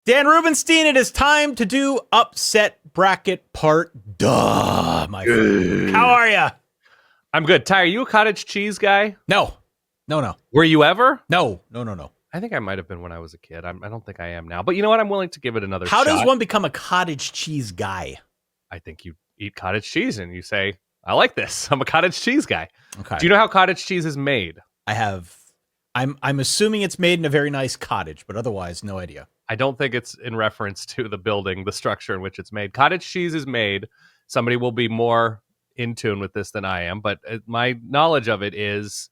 Dan Rubenstein, it is time to do upset bracket part. My friend. How are you? I'm good. Ty, are you a cottage cheese guy? No. Were you ever? No. I think I might have been when I was a kid. I don't think I am now. But you know what? I'm willing to give it another How shot. does one become a cottage cheese guy? I think you eat cottage cheese and you say, I like this. I'm a cottage cheese guy. Okay. Do you know how cottage cheese is made? I have. I'm assuming it's made in a very nice cottage, but otherwise, no idea. I don't think it's in reference to the building, the structure in which it's made. Cottage cheese is made. Somebody will be more in tune with this than I am, but my knowledge of it is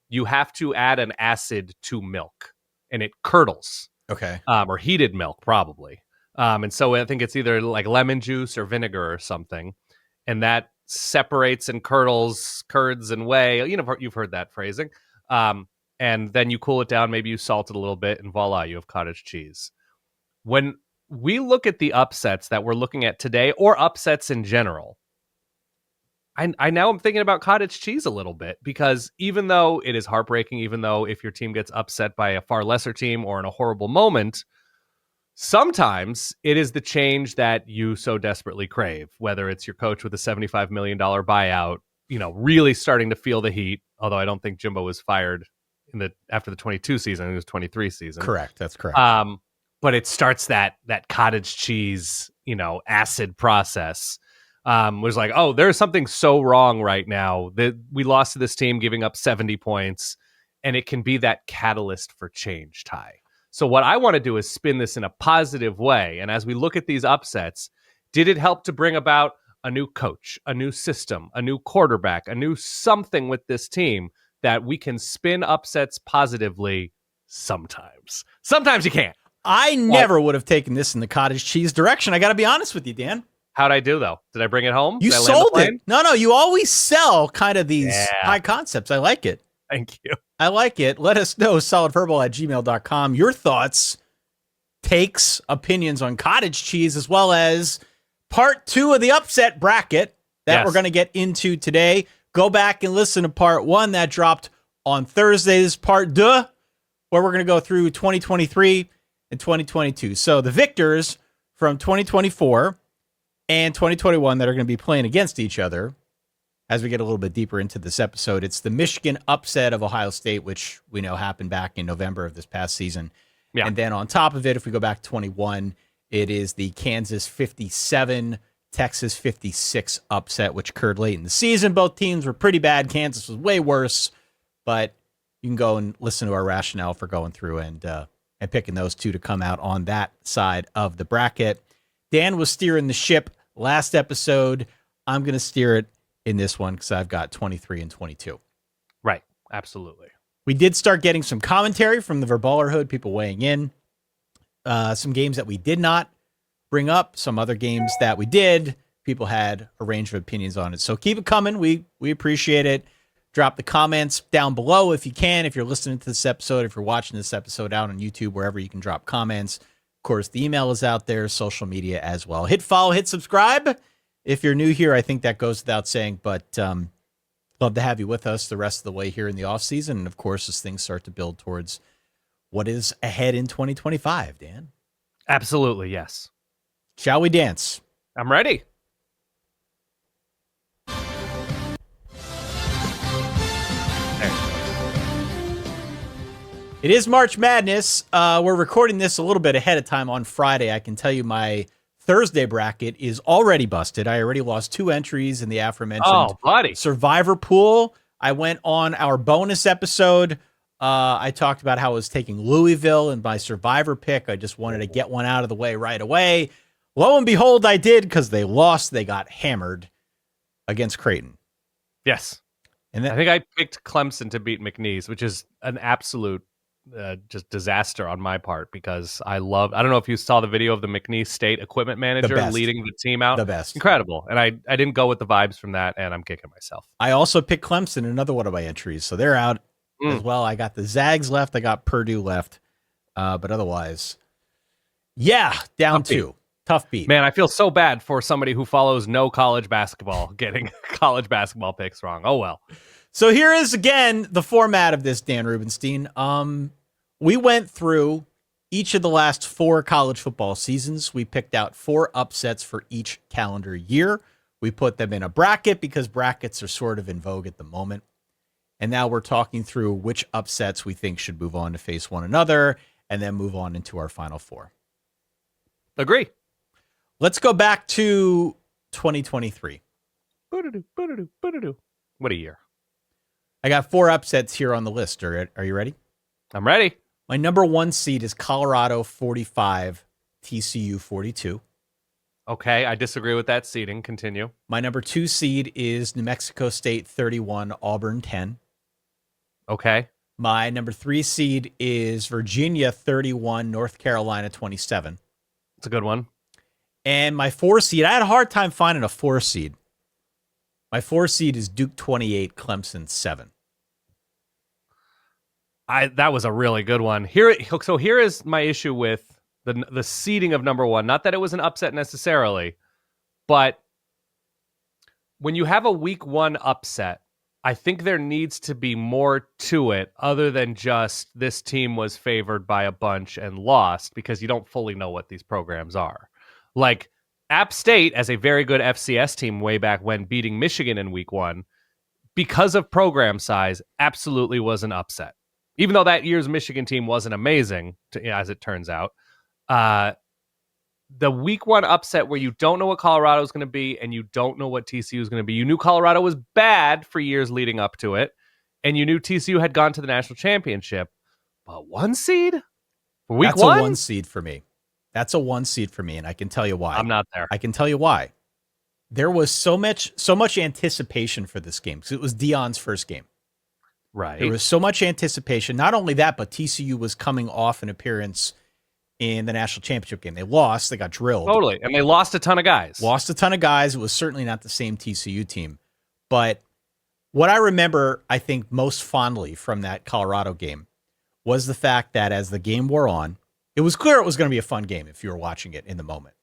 you have to add an acid to milk and it curdles. Okay. Or heated milk, probably. And so I think it's either like lemon juice or vinegar or something. And that separates and curds and whey. You know, you've heard that phrasing. And then you cool it down. Maybe you salt it a little bit and voila, you have cottage cheese. When we look at the upsets that we're looking at today or upsets in general, I now am thinking about cottage cheese a little bit because even though it is heartbreaking, even though if your team gets upset by a far lesser team or in a horrible moment, sometimes it is the change that you so desperately crave, whether it's your coach with a $75 million buyout, really starting to feel the heat. Although I don't think Jimbo was fired after the 22 season, it was 23 season. Correct. That's correct. But it starts that cottage cheese, acid process. Was like, oh, there's something so wrong right now that we lost to this team giving up 70 points, and it can be that catalyst for change, Ty. So what I want to do is spin this in a positive way. And as we look at these upsets, did it help to bring about a new coach, a new system, a new quarterback, a new something with this team that we can spin upsets positively sometimes? Sometimes you can't. I never would have taken this in the cottage cheese direction. I got to be honest with you, Dan. How'd I do, though? Did I bring it home? You sold it. No, you always sell kind of these high concepts. I like it. Thank you. I like it. Let us know, solidverbal@gmail.com, your thoughts, takes, opinions on cottage cheese, as well as part 2 of the upset bracket that we're going to get into today. Go back and listen to part 1 that dropped on Thursday. This is part 2, where we're going to go through 2023 and 2022. So the victors from 2024 and 2021 that are going to be playing against each other as we get a little bit deeper into this episode. It's the Michigan upset of Ohio State, which we know happened back in November of this past season. Yeah. And then on top of it, if we go back to 21, it is the Kansas 57, Texas 56 upset, which occurred late in the season. Both teams were pretty bad. Kansas was way worse, but you can go and listen to our rationale for going through and picking those two to come out on that side of the bracket. Dan was steering the ship last episode. I'm going to steer it in this one because I've got 23 and 22. Right. Absolutely. We did start getting some commentary from the Verballerhood, people weighing in. Some games that we did not bring up, some other games that we did. People had a range of opinions on it. So keep it coming. We appreciate it. Drop the comments down below if you can. If you're listening to this episode, if you're watching this episode out on YouTube, wherever you can drop comments. Of course, the email is out there, social media as well. Hit follow, hit subscribe. If you're new here, I think that goes without saying, but love to have you with us the rest of the way here in the off season. And of course, as things start to build towards what is ahead in 2025, Dan. Absolutely. Yes. Shall we dance? I'm ready. It is March Madness. We're recording this a little bit ahead of time on Friday. I can tell you my Thursday bracket is already busted. I already lost 2 entries in the aforementioned Survivor pool. I went on our bonus episode. I talked about how I was taking Louisville in my Survivor pick. I just wanted to get one out of the way right away. Lo and behold, I did because they lost. They got hammered against Creighton. Yes. And I think I picked Clemson to beat McNeese, which is an absolute just disaster on my part because I don't know if you saw the video of the McNeese State equipment manager leading the team out. The best. Incredible. And I didn't go with the vibes from that, and I'm kicking myself. I also picked Clemson, another one of my entries. So they're out as well. I got the Zags left. I got Purdue left. But otherwise, down 2. Tough beat. Man, I feel so bad for somebody who follows no college basketball getting college basketball picks wrong. Oh, well. So here is, again, the format of this, Dan Rubenstein. We went through each of the last 4 college football seasons, we picked out 4 upsets for each calendar year. We put them in a bracket because brackets are sort of in vogue at the moment. And now we're talking through which upsets we think should move on to face one another and then move on into our final 4. Agree. Let's go back to 2023. What a year. I got 4 upsets here on the list. Are you ready? I'm ready. My number 1 seed is Colorado 45, TCU 42. Okay, I disagree with that seeding. Continue. My number 2 seed is New Mexico State 31, Auburn 10. Okay. My number 3 seed is Virginia 31, North Carolina 27. It's a good one. And my 4 seed, I had a hard time finding a 4 seed. My 4 seed is Duke 28, Clemson 7. That was a really good one. So here is my issue with the seeding of number 1. Not that it was an upset necessarily, but when you have a week 1 upset, I think there needs to be more to it other than just this team was favored by a bunch and lost, because you don't fully know what these programs are. Like App State, as a very good FCS team way back when, beating Michigan in week 1, because of program size, absolutely was an upset. Even though that year's Michigan team wasn't amazing, as it turns out. The week 1 upset where you don't know what Colorado is going to be and you don't know what TCU is going to be. You knew Colorado was bad for years leading up to it, and you knew TCU had gone to the national championship. But 1 seed for week 1? That's a 1 seed for me. That's a 1 seed for me, and I can tell you why. I'm not there. I can tell you why. There was so much anticipation for this game because it was Deion's first game. Right. There was so much anticipation. Not only that, but TCU was coming off an appearance in the national championship game. They lost. They got drilled. Totally. And they lost a ton of guys. It was certainly not the same TCU team. But what I remember, I think, most fondly from that Colorado game was the fact that as the game wore on, it was clear it was going to be a fun game if you were watching it in the moment.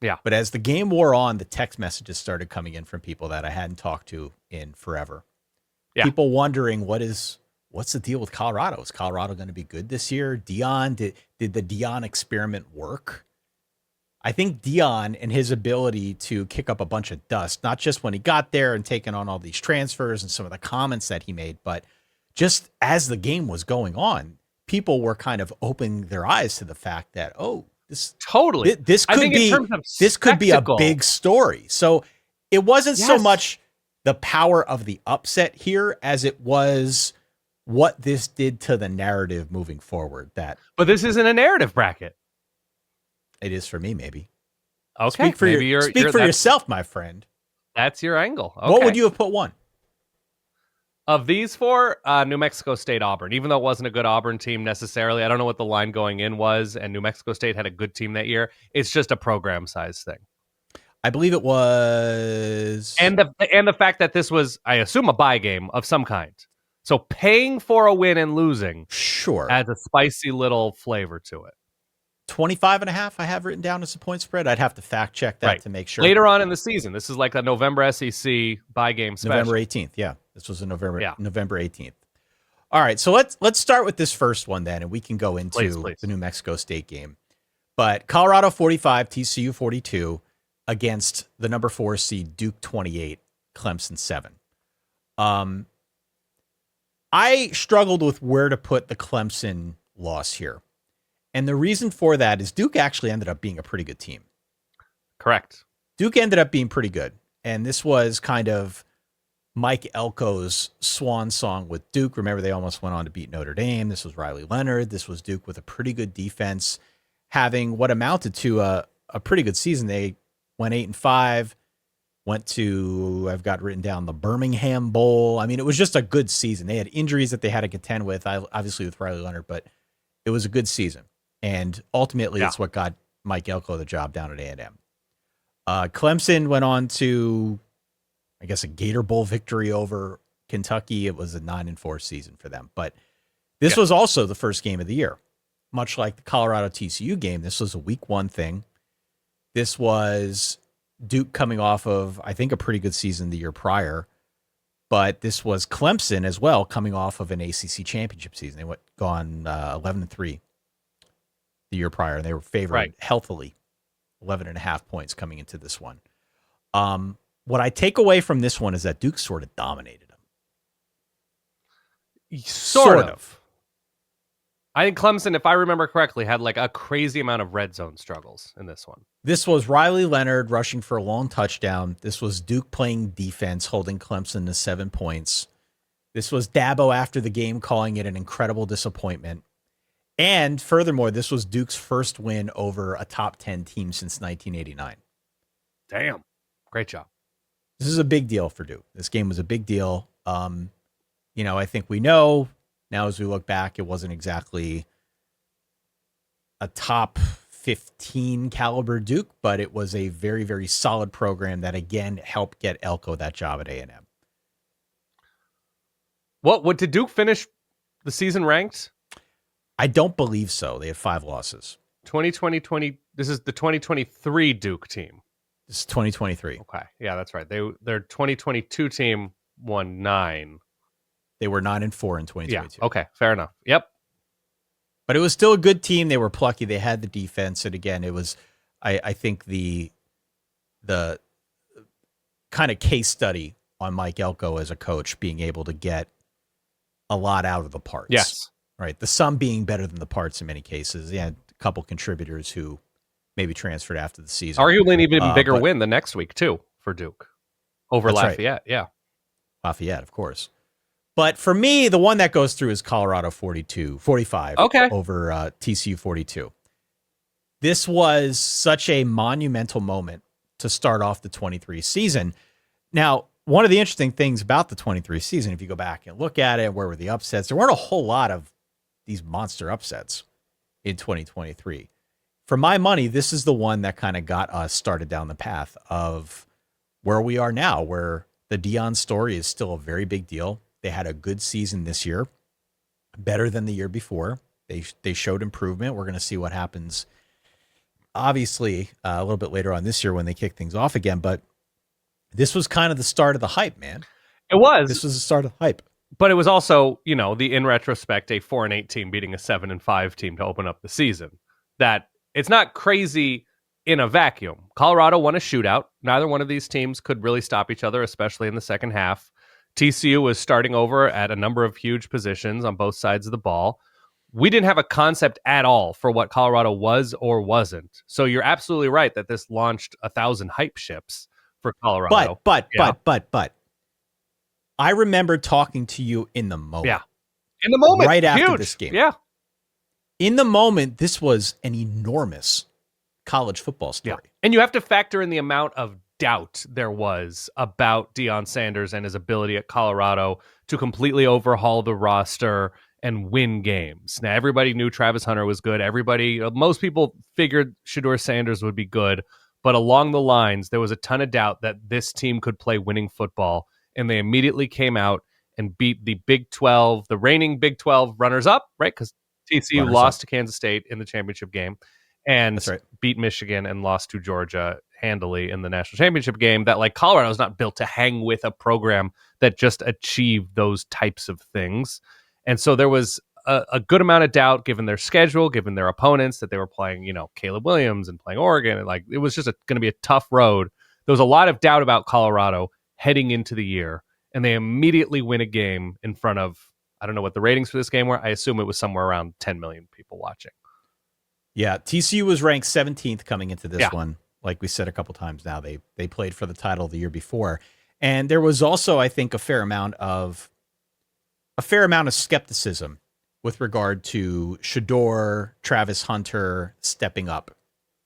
Yeah. But as the game wore on, the text messages started coming in from people that I hadn't talked to in forever. Yeah. People wondering what's the deal with Colorado? Is Colorado going to be good this year? Deion, did the Deion experiment work? I think Deion and his ability to kick up a bunch of dust, not just when he got there and taking on all these transfers and some of the comments that he made, but just as the game was going on, people were kind of opening their eyes to the fact that, this could be a big story. So it wasn't so much the power of the upset here as it was what this did to the narrative moving forward. But this isn't a narrative bracket. It is for me, maybe. Okay. Speak for yourself, my friend. That's your angle. Okay. What would you have put 1? Of these 4, New Mexico State, Auburn. Even though it wasn't a good Auburn team necessarily, I don't know what the line going in was, and New Mexico State had a good team that year. It's just a program size thing. I believe it was. And the fact that this was, I assume, a bye game of some kind. So paying for a win and losing adds a spicy little flavor to it. 25.5 I have written down as a point spread. I'd have to fact check that to make sure. Later on in the season, this is like a November SEC bye game special. November 18th, yeah. This was November 18th. All right, so let's start with this first one then, and we can go into the New Mexico State game. But Colorado 45, TCU 42 against the number 4 seed Duke 28, Clemson 7. I struggled with where to put the Clemson loss here. And the reason for that is Duke actually ended up being a pretty good team. Correct. Duke ended up being pretty good. And this was kind of Mike Elko's swan song with Duke. Remember, they almost went on to beat Notre Dame. This was Riley Leonard. This was Duke with a pretty good defense, having what amounted to a pretty good season. They went 8-5, went to, I've got written down, the Birmingham Bowl. I mean, it was just a good season. They had injuries that they had to contend with, obviously with Riley Leonard, but it was a good season. And ultimately, it's what got Mike Elko the job down at A&M. Clemson went on to, I guess, a Gator Bowl victory over Kentucky. It was a 9-4 season for them. But this was also the first game of the year. Much like the Colorado TCU game, this was a week 1 thing. This was Duke coming off of, I think, a pretty good season the year prior. But this was Clemson as well, coming off of an ACC championship season. They gone 11-3. the year prior, and they were favored Right. healthily, 11.5 points coming into this one. What I take away from this one is that Duke sort of dominated them. Sort of. I think Clemson, if I remember correctly, had like a crazy amount of red zone struggles in this one. This was Riley Leonard rushing for a long touchdown. This was Duke playing defense, holding Clemson to 7 points. This was Dabo after the game calling it an incredible disappointment. And furthermore, this was Duke's first win over a top 10 team since 1989. Damn. Great job. This is a big deal for Duke. This game was a big deal. I think we know now as we look back, it wasn't exactly a top 15 caliber Duke, but it was a very, very solid program that, again, helped get Elko that job at A&M. What did Duke finish the season ranked? I don't believe so. They had 5 losses. 2020. This is the 2023 Duke team. This is 2023. Okay. Yeah, that's right. Their 2022 team won 9. They were 9-4 in 2022. Yeah. Okay. Fair enough. Yep. But it was still a good team. They were plucky. They had the defense. And again, it was, I think the kind of case study on Mike Elko as a coach, being able to get a lot out of the parts. Yes. Right. The sum being better than the parts in many cases. They had a couple contributors who maybe transferred after the season. Arguably an even bigger win the next week, too, for Duke over Lafayette. Right. Yeah. Lafayette, of course. But for me, the one that goes through is Colorado 45 over TCU 42. This was such a monumental moment to start off the 23 season. Now, one of the interesting things about the 23 season, if you go back and look at it, where were the upsets? There weren't a whole lot of these monster upsets in 2023. For my money, this is the one that kind of got us started down the path of where we are now, where the Deion story is still a very big deal. They had a good season this year, better than the year before. They showed improvement. We're going to see what happens, obviously, a little bit later on this year when they kick things off again. But this was kind of the start of the hype, man. It was. This was the start of the hype. But it was also, in retrospect, a 4-8 team beating a 7-5 team to open up the season. That it's not crazy in a vacuum. Colorado won a shootout. Neither one of these teams could really stop each other, especially in the second half. TCU was starting over at a number of huge positions on both sides of the ball. We didn't have a concept at all for what Colorado was or wasn't. So you're absolutely right that this launched 1,000 hype ships for Colorado. But I remember talking to you in the moment. Yeah. In the moment. Right after this game. Yeah. In the moment, this was an enormous college football story. Yeah. And you have to factor in the amount of doubt there was about Deion Sanders and his ability at Colorado to completely overhaul the roster and win games. Now, everybody knew Travis Hunter was good. Most people figured Shedeur Sanders would be good, but along the lines, there was a ton of doubt that this team could play winning football, and they immediately came out and beat the Big 12, the reigning Big 12 runners-up, right? Because TCU lost to Kansas State in the championship game and beat Michigan and lost to Georgia handily in the national championship game. That, like, Colorado is not built to hang with a program that just achieved those types of things. And so there was a good amount of doubt given their schedule, given their opponents, that they were playing, Caleb Williams and playing Oregon. And it was just going to be a tough road. There was a lot of doubt about Colorado heading into the year, and they immediately win a game in front of, I don't know what the ratings for this game were. I assume it was somewhere around 10 million people watching. Yeah, TCU was ranked 17th coming into this one. Like we said a couple times now, they played for the title the year before. And there was also, I think, a fair amount of skepticism with regard to Shedeur, Travis Hunter stepping up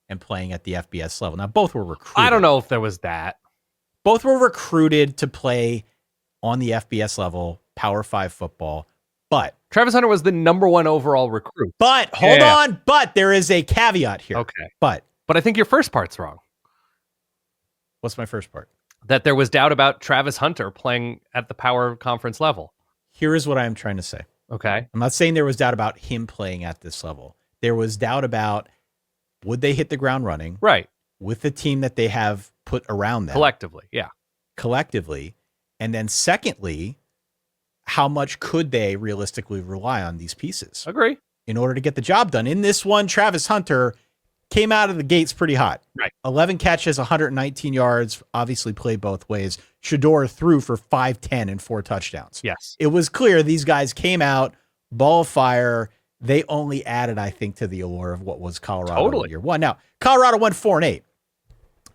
and playing at the FBS level. Now, both were recruited. I don't know if there was that. Both were recruited to play on the FBS level, Power 5 football. But Travis Hunter was the number 1 overall recruit. But hold on. But there is a caveat here. Okay. But I think your first part's wrong. What's my first part? That there was doubt about Travis Hunter playing at the Power Conference level. Here is what I'm trying to say. Okay. I'm not saying there was doubt about him playing at this level. There was doubt about, would they hit the ground running? Right. With the team that they have put around them. Collectively, yeah. Collectively. And then secondly, how much could they realistically rely on these pieces? Agree. in order to get the job done. In this one, Travis Hunter came out of the gates pretty hot. Right. 11 catches, 119 yards, obviously played both ways. Shedeur threw for 510 and 4 touchdowns. Yes. It was clear these guys came out, ball of fire. They only added, I think, to the allure of what was Colorado in year one. Now, Colorado went 4-8.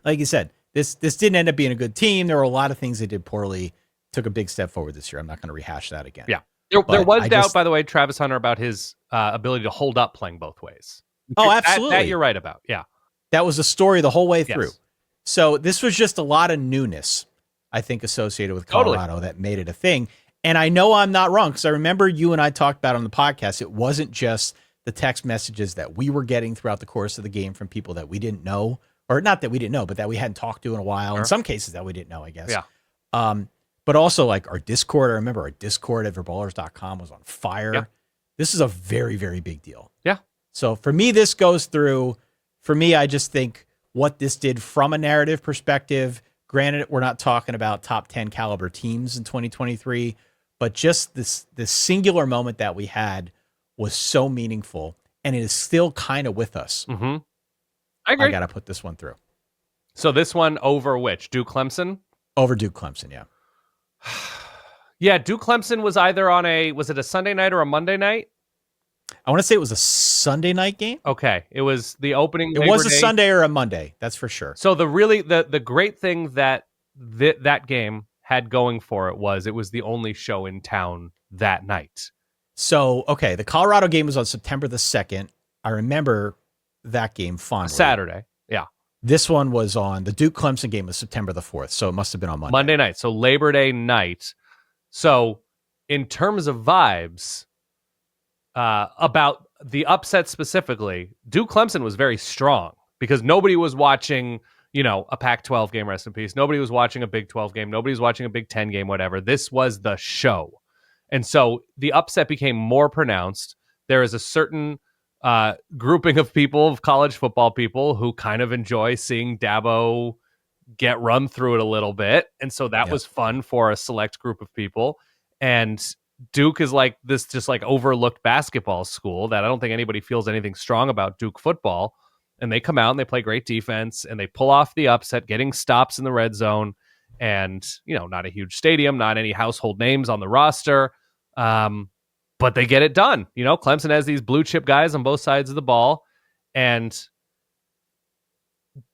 Like you said, this didn't end up being a good team. There were a lot of things they did poorly. Took a big step forward this year. I'm not going to rehash that again. Yeah. There was doubt, by the way, Travis Hunter, about his ability to hold up playing both ways. Oh, absolutely. That you're right about. Yeah. That was the story the whole way through. Yes. So this was just a lot of newness, I think, associated with Colorado that made it a thing. And I know I'm not wrong because I remember you and I talked about on the podcast, it wasn't just the text messages that we were getting throughout the course of the game from people that we didn't know, or not that we didn't know, but that we hadn't talked to in a while. Sure. In some cases that we didn't know, I guess. Yeah. But also like our Discord. I remember our Discord at verballers.com was on fire. Yeah. This is a very, very big deal. Yeah. So for me, this goes through. For me, I just think what this did from a narrative perspective, granted, we're not talking about top 10 caliber teams in 2023, but just this singular moment that we had was so meaningful, and it is still kind of with us. Mm-hmm. I agree. I got to put this one through. So this one over which? Duke Clemson? Over Duke Clemson, yeah. Yeah, Duke Clemson was either on was it a Sunday night or a Monday night? I want to say it was a Sunday night game. Okay. It was the opening. It was a Sunday or a Monday. That's for sure. So the great thing that that game had going for it was the only show in town that night. So, okay. The Colorado game was on September the 2nd. I remember that game fondly. Saturday. Yeah. This one was on the Duke Clemson game was September the 4th. So it must have been on Monday. Monday night. So Labor Day night. So in terms of vibes, about the upset specifically, Duke Clemson was very strong because nobody was watching, a Pac-12 game, rest in peace. Nobody was watching a Big 12 game. Nobody was watching a Big 10 game, whatever. This was the show. And so the upset became more pronounced. There is a certain grouping of people, of college football people, who kind of enjoy seeing Dabo get run through it a little bit. And so that was fun for a select group of people. And Duke is like this just like overlooked basketball school that I don't think anybody feels anything strong about Duke football. And they come out and they play great defense and they pull off the upset, getting stops in the red zone. And, not a huge stadium, not any household names on the roster. But they get it done. Clemson has these blue chip guys on both sides of the ball. And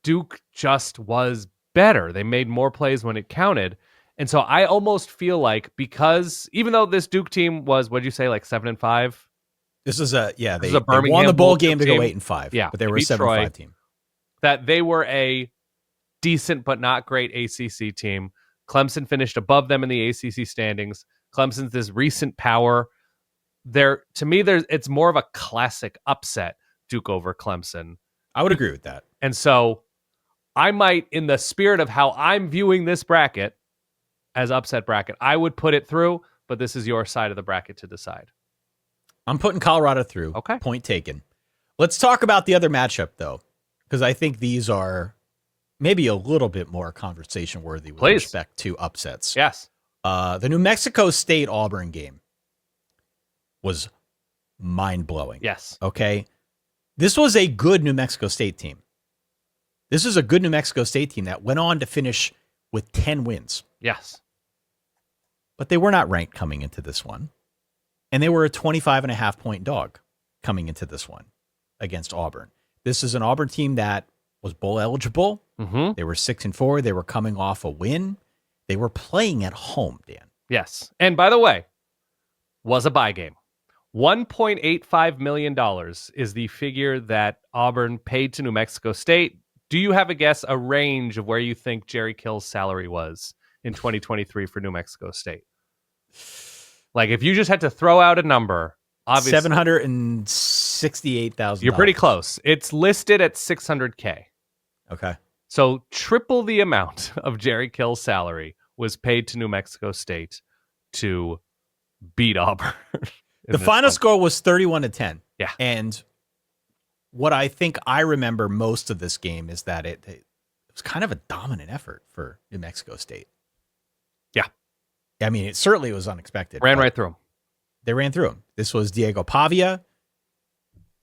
Duke just was better. They made more plays when it counted. And so I almost feel like, because even though this Duke team was, what'd you say, like 7-5? This is they Birmingham won the bowl game to team. go 8-5. Yeah, but they were a 7-5 team. That they were a decent but not great ACC team. Clemson finished above them in the ACC standings. Clemson's this recent power. To me, it's more of a classic upset, Duke over Clemson. I would agree with that. And so I might, in the spirit of how I'm viewing this bracket as upset bracket, I would put it through, but this is your side of the bracket to decide. I'm putting Colorado through. Okay. Point taken. Let's talk about the other matchup, though, because I think these are maybe a little bit more conversation worthy with respect to upsets. Yes. The New Mexico State Auburn game was mind-blowing. Yes. Okay. This was a good New Mexico State team. This is a good New Mexico State team that went on to finish with 10 wins. Yes. But they were not ranked coming into this one. And they were a 25.5-point dog coming into this one against Auburn. This is an Auburn team that was bowl eligible. Mm-hmm. They were 6-4. They were coming off a win. They were playing at home, Dan. Yes. And by the way, was a bye game. $1.85 million is the figure that Auburn paid to New Mexico State. Do you have a guess, a range of where you think Jerry Kill's salary was in 2023 for New Mexico State? Like, if you just had to throw out a number, obviously $768,000. You're pretty close. It's listed at $600K. Okay. So triple the amount of Jerry Kill's salary was paid to New Mexico State to beat Auburn. The final score was 31-10. Yeah. And what I think I remember most of this game is that it was kind of a dominant effort for New Mexico State. Yeah. I mean, it certainly was unexpected. Ran right through them. They ran through them. This was Diego Pavia.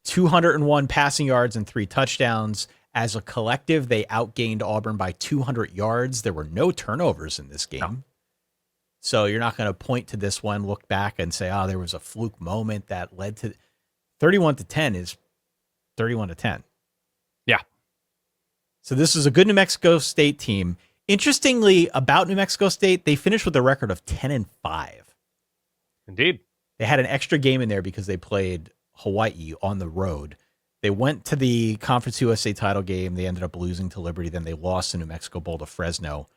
201 passing yards and 3 touchdowns. As a collective, they outgained Auburn by 200 yards. There were no turnovers in this game. No. So you're not going to point to this one, look back and say, oh, there was a fluke moment that led to 31-10 is 31-10. Yeah. So this is a good New Mexico State team. Interestingly, about New Mexico State, they finished with a record of 10-5. Indeed. They had an extra game in there because they played Hawaii on the road. They went to the Conference USA title game. They ended up losing to Liberty. Then they lost the New Mexico Bowl to Fresno.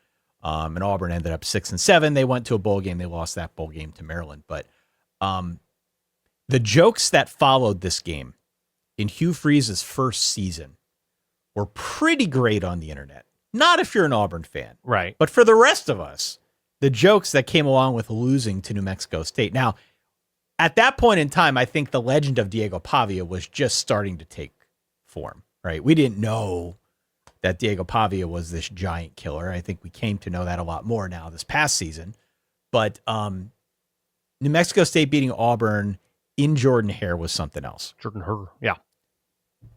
And Auburn ended up 6-7. They went to a bowl game. They lost that bowl game to Maryland. But the jokes that followed this game in Hugh Freeze's first season were pretty great on the internet. Not if you're an Auburn fan. Right. But for the rest of us, the jokes that came along with losing to New Mexico State. Now, at that point in time, I think the legend of Diego Pavia was just starting to take form, right? We didn't know that Diego Pavia was this giant killer. I think we came to know that a lot more now this past season. But New Mexico State beating Auburn in Jordan Hare was something else. Jordan Hare, yeah.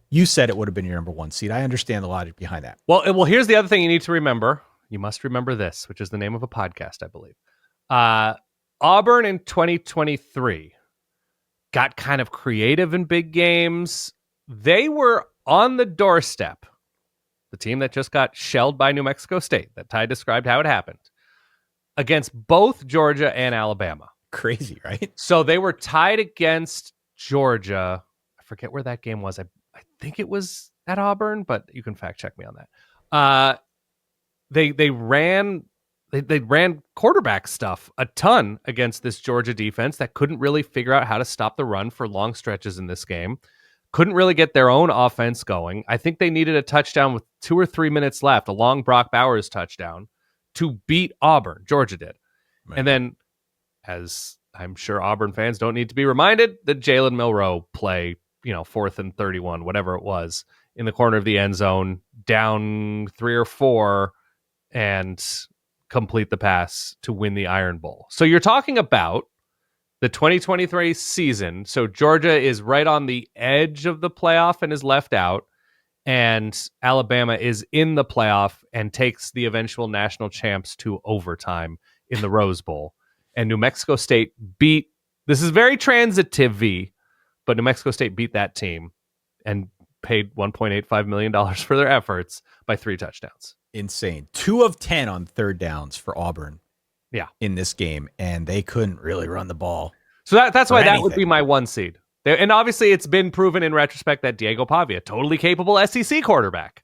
You said it would have been your number 1 seed. I understand the logic behind that. Well, here's the other thing you need to remember. You must remember this, which is the name of a podcast, I believe. Auburn in 2023 got kind of creative in big games. They were on the doorstep. The team that just got shelled by New Mexico State, that Ty described how it happened, against both Georgia and Alabama. Crazy, right? So they were tied against Georgia. I forget where that game was. I think it was at Auburn, but you can fact check me on that. They ran quarterback stuff a ton against this Georgia defense that couldn't really figure out how to stop the run for long stretches in this game. Couldn't really get their own offense going. I think they needed a touchdown with 2 or 3 minutes left, a long Brock Bowers touchdown, to beat Auburn. Georgia did. Right. And then, as I'm sure Auburn fans don't need to be reminded, the Jalen Milroe play, 4th and 31, whatever it was, in the corner of the end zone, down 3 or 4, and complete the pass to win the Iron Bowl. So you're talking about the 2023 season. So Georgia is right on the edge of the playoff and is left out. And Alabama is in the playoff and takes the eventual national champs to overtime in the Rose Bowl. And New Mexico State this is very transitive-y, but New Mexico State beat that team and paid $1.85 million for their efforts by 3 touchdowns. Insane. 2 of 10 on third downs for Auburn. Yeah, in this game, and they couldn't really run the ball. So that's why that would be my 1 seed. And obviously, it's been proven in retrospect that Diego Pavia, totally capable SEC quarterback.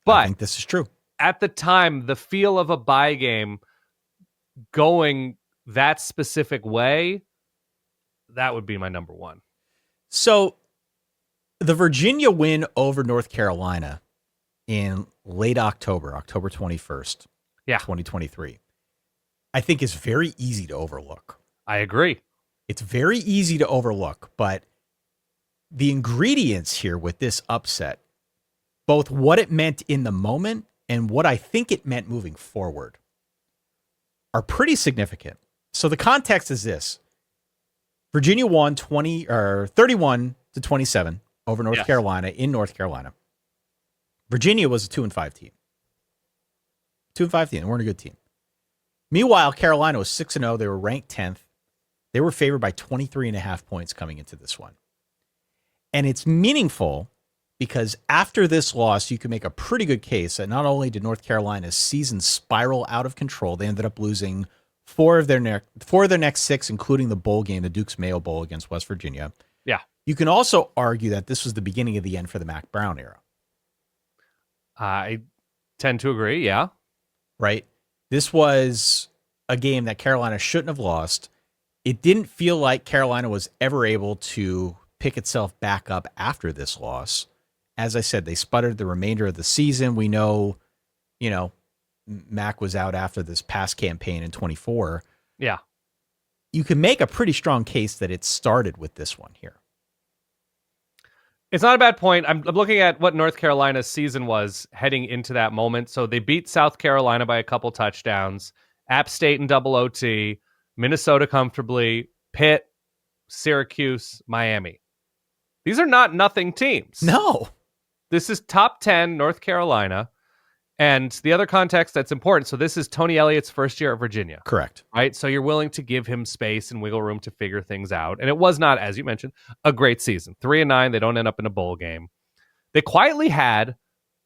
But I think this is true. At the time, the feel of a bye game going that specific way, that would be my number 1. So the Virginia win over North Carolina in late October 21st, 2023. I think is very easy to overlook. I agree. It's very easy to overlook, but the ingredients here with this upset, both what it meant in the moment and what I think it meant moving forward, are pretty significant. So the context is this. Virginia won 31-27 over North Carolina in North Carolina. Virginia was a 2-5 team. 2-5 team. They weren't a good team. Meanwhile, Carolina was 6-0. They were ranked 10th. They were favored by 23.5 points coming into this one. And it's meaningful because after this loss, you can make a pretty good case that not only did North Carolina's season spiral out of control, they ended up losing 4 of their next 6, including the bowl game, the Duke's Mayo Bowl against West Virginia. Yeah. You can also argue that this was the beginning of the end for the Mac Brown era. I tend to agree, yeah. Right? This was a game that Carolina shouldn't have lost. It didn't feel like Carolina was ever able to pick itself back up after this loss. As I said, they sputtered the remainder of the season. We know, Mac was out after this past campaign in 24. Yeah. You can make a pretty strong case that it started with this one here. It's not a bad point. I'm looking at what North Carolina's season was heading into that moment. So they beat South Carolina by a couple touchdowns, App State in double OT, Minnesota comfortably, Pitt, Syracuse, Miami. These are not nothing teams. No. This is top 10 North Carolina. And the other context that's important, so this is Tony Elliott's first year at Virginia. Correct. Right? So you're willing to give him space and wiggle room to figure things out. And it was not, as you mentioned, a great season. 3-9, they don't end up in a bowl game. They quietly had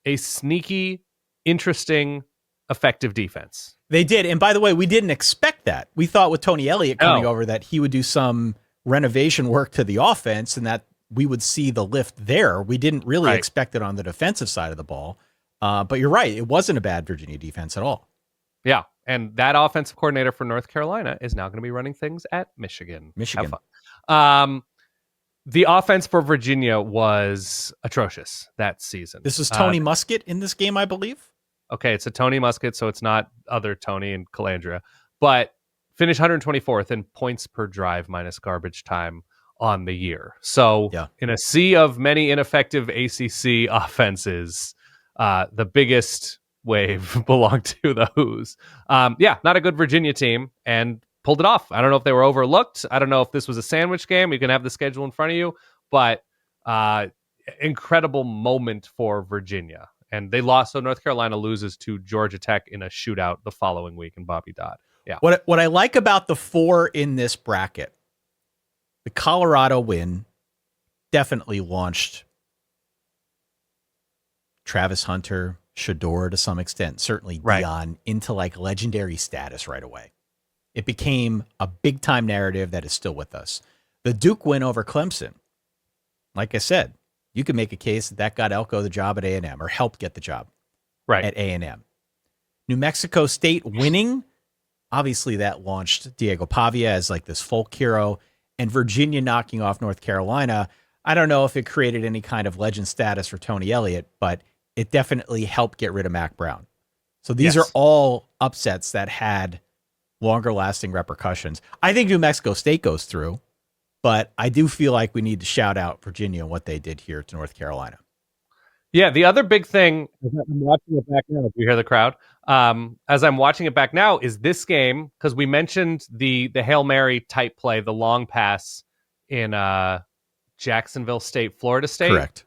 a sneaky, interesting, effective defense. They did. And by the way, we didn't expect that. We thought with Tony Elliott coming over that he would do some renovation work to the offense and that we would see the lift there. We didn't really expect it on the defensive side of the ball. But you're right. It wasn't a bad Virginia defense at all. Yeah. And that offensive coordinator for North Carolina is now going to be running things at Michigan. Have fun. The offense for Virginia was atrocious that season. This is Tony Muskett in this game, I believe. Okay, it's a Tony Muskett, so it's not other Tony and Calandria, but finished 124th in points per drive minus garbage time on the year. So in a sea of many ineffective ACC offenses, the biggest wave belonged to the Hoos. Not a good Virginia team, and pulled it off. I don't know if they were overlooked. I don't know if this was a sandwich game. You can have the schedule in front of you, but incredible moment for Virginia. And they lost, so North Carolina loses to Georgia Tech in a shootout the following week in Bobby Dodd. Yeah. What I like about the 4 in this bracket, the Colorado win definitely launched Travis Hunter, Shador to some extent, certainly Dion, into like legendary status right away. It became a big time narrative that is still with us. The Duke win over Clemson, like I said, you could make a case that got Elko the job at A&M or helped get the job at A&M. New Mexico State winning, obviously that launched Diego Pavia as like this folk hero, and Virginia knocking off North Carolina. I don't know if it created any kind of legend status for Tony Elliott, but it definitely helped get rid of Mac Brown. So these are all upsets that had longer lasting repercussions. I think New Mexico State goes through, but I do feel like we need to shout out Virginia and what they did here to North Carolina. Yeah, the other big thing, I'm watching it back now, if you hear the crowd, as I'm watching it back now, is this game, because we mentioned the Hail Mary type play, the long pass in Jacksonville State, Florida State. Correct.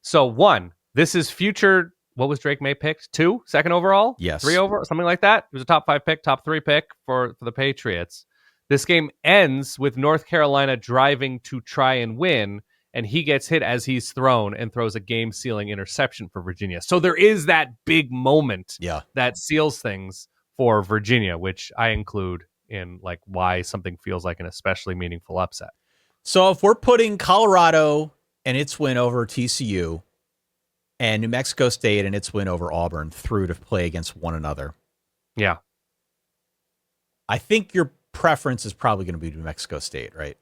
So 1, this is future, what was Drake May picked? 2, second overall? Yes. 3 over, something like that. It was a top 5 pick, top 3 pick for the Patriots. This game ends with North Carolina driving to try and win, and he gets hit as he's thrown and throws a game-sealing interception for Virginia. So there is that big moment that seals things for Virginia, which I include in like why something feels like an especially meaningful upset. So if we're putting Colorado and its win over TCU and New Mexico State and its win over Auburn through to play against one another, I think your preference is probably going to be New Mexico State, right?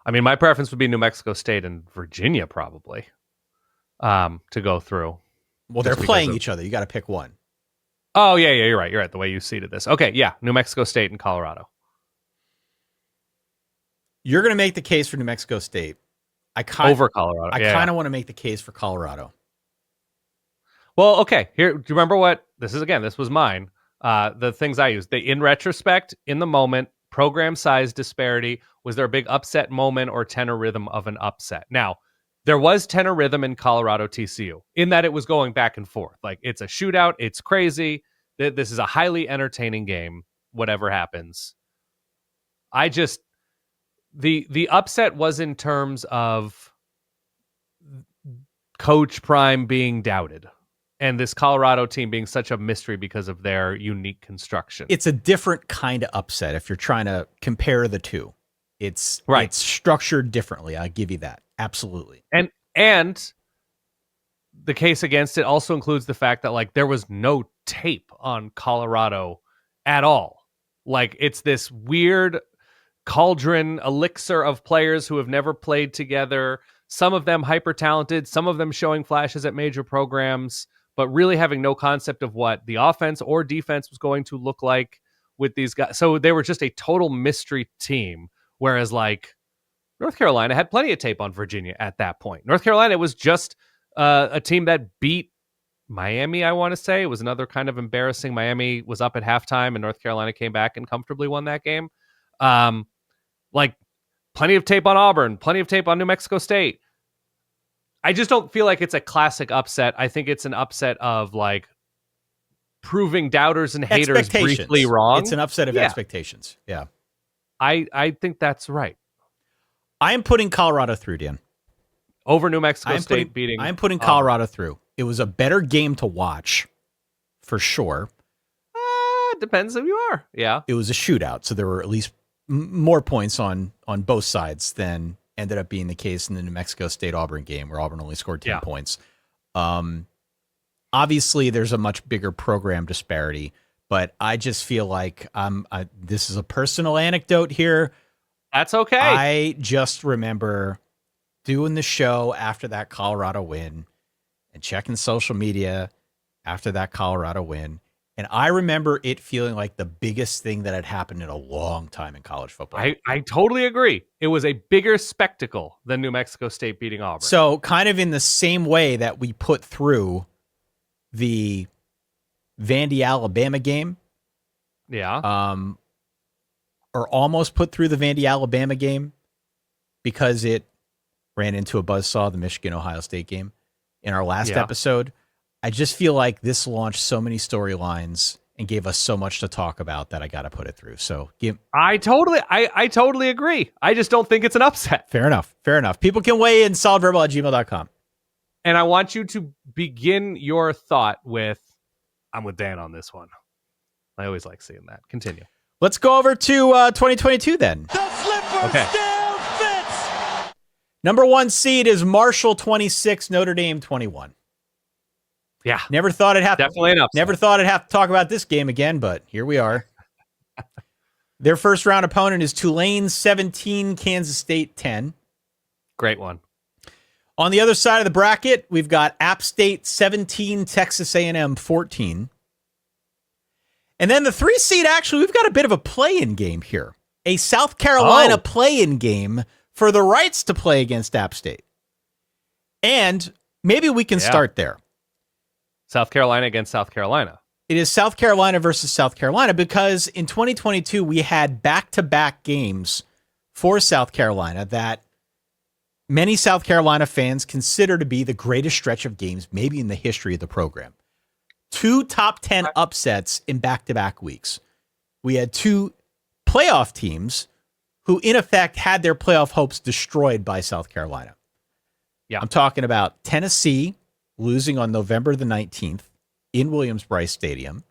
I mean, my preference would be New Mexico State and Virginia probably to go through. Well, they're playing each other. You got to pick one. Oh, yeah, you're right. You're right. The way you seeded this. Okay, yeah, New Mexico State and Colorado. You're going to make the case for New Mexico State. Over Colorado. I kind of want to make the case for Colorado. Well, okay. Here, do you remember what this is? Again, this was mine. The things I used. In retrospect, in the moment, program size disparity. Was there a big upset moment or tenor rhythm of an upset? Now, there was tenor rhythm in Colorado TCU in that it was going back and forth. Like, it's a shootout. It's crazy. This is a highly entertaining game, whatever happens. The upset was in terms of Coach Prime being doubted and this Colorado team being such a mystery because of their unique construction. It's a different kind of upset if you're trying to compare the two. It's structured differently. I'll give you that. Absolutely. And the case against it also includes the fact that like there was no tape on Colorado at all. Like, it's this weird cauldron elixir of players who have never played together. Some of them hyper talented, some of them showing flashes at major programs, but really having no concept of what the offense or defense was going to look like with these guys. So they were just a total mystery team. Whereas like North Carolina had plenty of tape on Virginia at that point. North Carolina was just a team that beat Miami, I want to say. It was another kind of embarrassing. Miami was up at halftime and North Carolina came back and comfortably won that game. Like, Plenty of tape on Auburn, plenty of tape on New Mexico State. I just don't feel like it's a classic upset. I think it's an upset of like proving doubters and haters briefly wrong. It's an upset of expectations. Yeah. I think that's right. I am putting Colorado through, Dan. Over New Mexico State beating. I'm putting Colorado through. It was a better game to watch, for sure. Depends who you are. Yeah. It was a shootout, so there were at least more points on both sides than ended up being the case in the New Mexico State-Auburn game, where Auburn only scored 10 points. Obviously, there's a much bigger program disparity, but I just feel like this is a personal anecdote here. That's okay. I just remember doing the show after that Colorado win and checking social media after that Colorado win. And I remember it feeling like the biggest thing that had happened in a long time in college football. I totally agree. It was a bigger spectacle than New Mexico State beating Auburn. So kind of in the same way that we put through the Vandy Alabama game. Yeah. Or almost put through the Vandy Alabama game because it ran into a buzzsaw, the Michigan Ohio State game in our last episode. I just feel like this launched so many storylines and gave us so much to talk about that I got to put it through. So I totally agree. I just don't think it's an upset. Fair enough. People can weigh in solidverbal@gmail.com. And I want you to begin your thought with, I'm with Dan on this one. I always like seeing that. Continue. Let's go over to 2022 then. The slipper still fits. Number 1 seed is Marshall 26, Notre Dame 21. Yeah. Never thought I'd have to talk about this game again, but here we are. Their first round opponent is Tulane 17, Kansas State 10. Great one. On the other side of the bracket, we've got App State 17, Texas A&M 14. And then the 3 seed, actually, we've got a bit of a play-in game here. A South Carolina play-in game for the rights to play against App State. And maybe we can start there. South Carolina against South Carolina. It is South Carolina versus South Carolina because in 2022, we had back-to-back games for South Carolina that many South Carolina fans consider to be the greatest stretch of games maybe in the history of the program. 2 top 10 upsets in back-to-back weeks. We had 2 playoff teams who, in effect, had their playoff hopes destroyed by South Carolina. Yeah, I'm talking about Tennessee losing on November the 19th in Williams-Brice Stadium.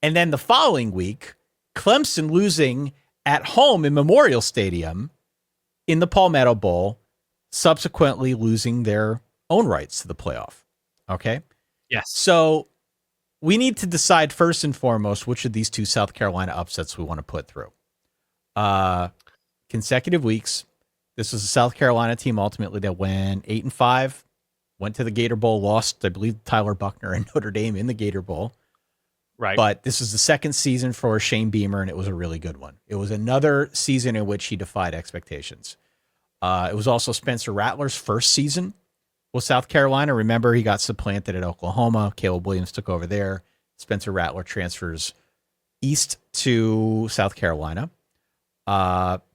And then the following week, Clemson losing at home in Memorial Stadium in the Palmetto Bowl, subsequently losing their own rights to the playoff. Okay? Yes. So we need to decide first and foremost which of these 2 South Carolina upsets we want to put through. Consecutive weeks. This was a South Carolina team ultimately that went 8-5, went to the Gator Bowl, lost, I believe, Tyler Buckner and Notre Dame in the Gator Bowl. Right. But this is the second season for Shane Beamer, and it was a really good one. It was another season in which he defied expectations. It was also Spencer Rattler's first season with South Carolina. Remember, he got supplanted at Oklahoma. Caleb Williams took over there. Spencer Rattler transfers east to South Carolina.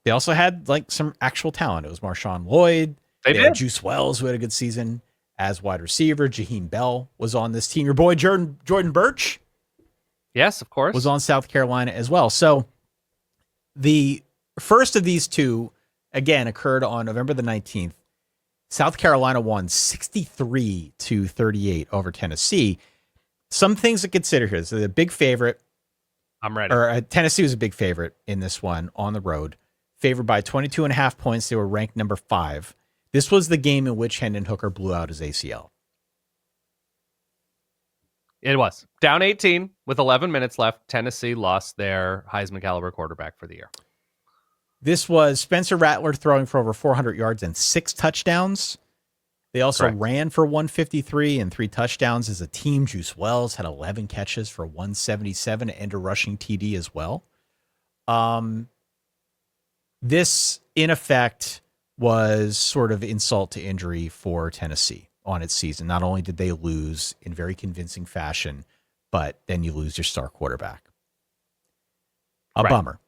They also had some actual talent. It was Marshawn Lloyd. They had Juice Wells, who had a good season as wide receiver. Jaheim Bell was on this team. Your boy Jordan Birch, yes, of course, was on South Carolina as well. So the first of these 2, again, occurred on November the 19th. South Carolina won 63-38 over Tennessee. Some things to consider here. So the big favorite. I'm ready. Tennessee was a big favorite in this one on the road. Favored by 22.5 points. They were ranked number 5. This was the game in which Hendon Hooker blew out his ACL. It was. Down 18 with 11 minutes left. Tennessee lost their Heisman caliber quarterback for the year. This was Spencer Rattler throwing for over 400 yards and 6 touchdowns. They also ran for 153 and 3 touchdowns as a team. Juice Wells had 11 catches for 177 and a rushing TD as well. This, in effect, was sort of insult to injury for Tennessee on its season. Not only did they lose in very convincing fashion, but then you lose your star quarterback. A bummer.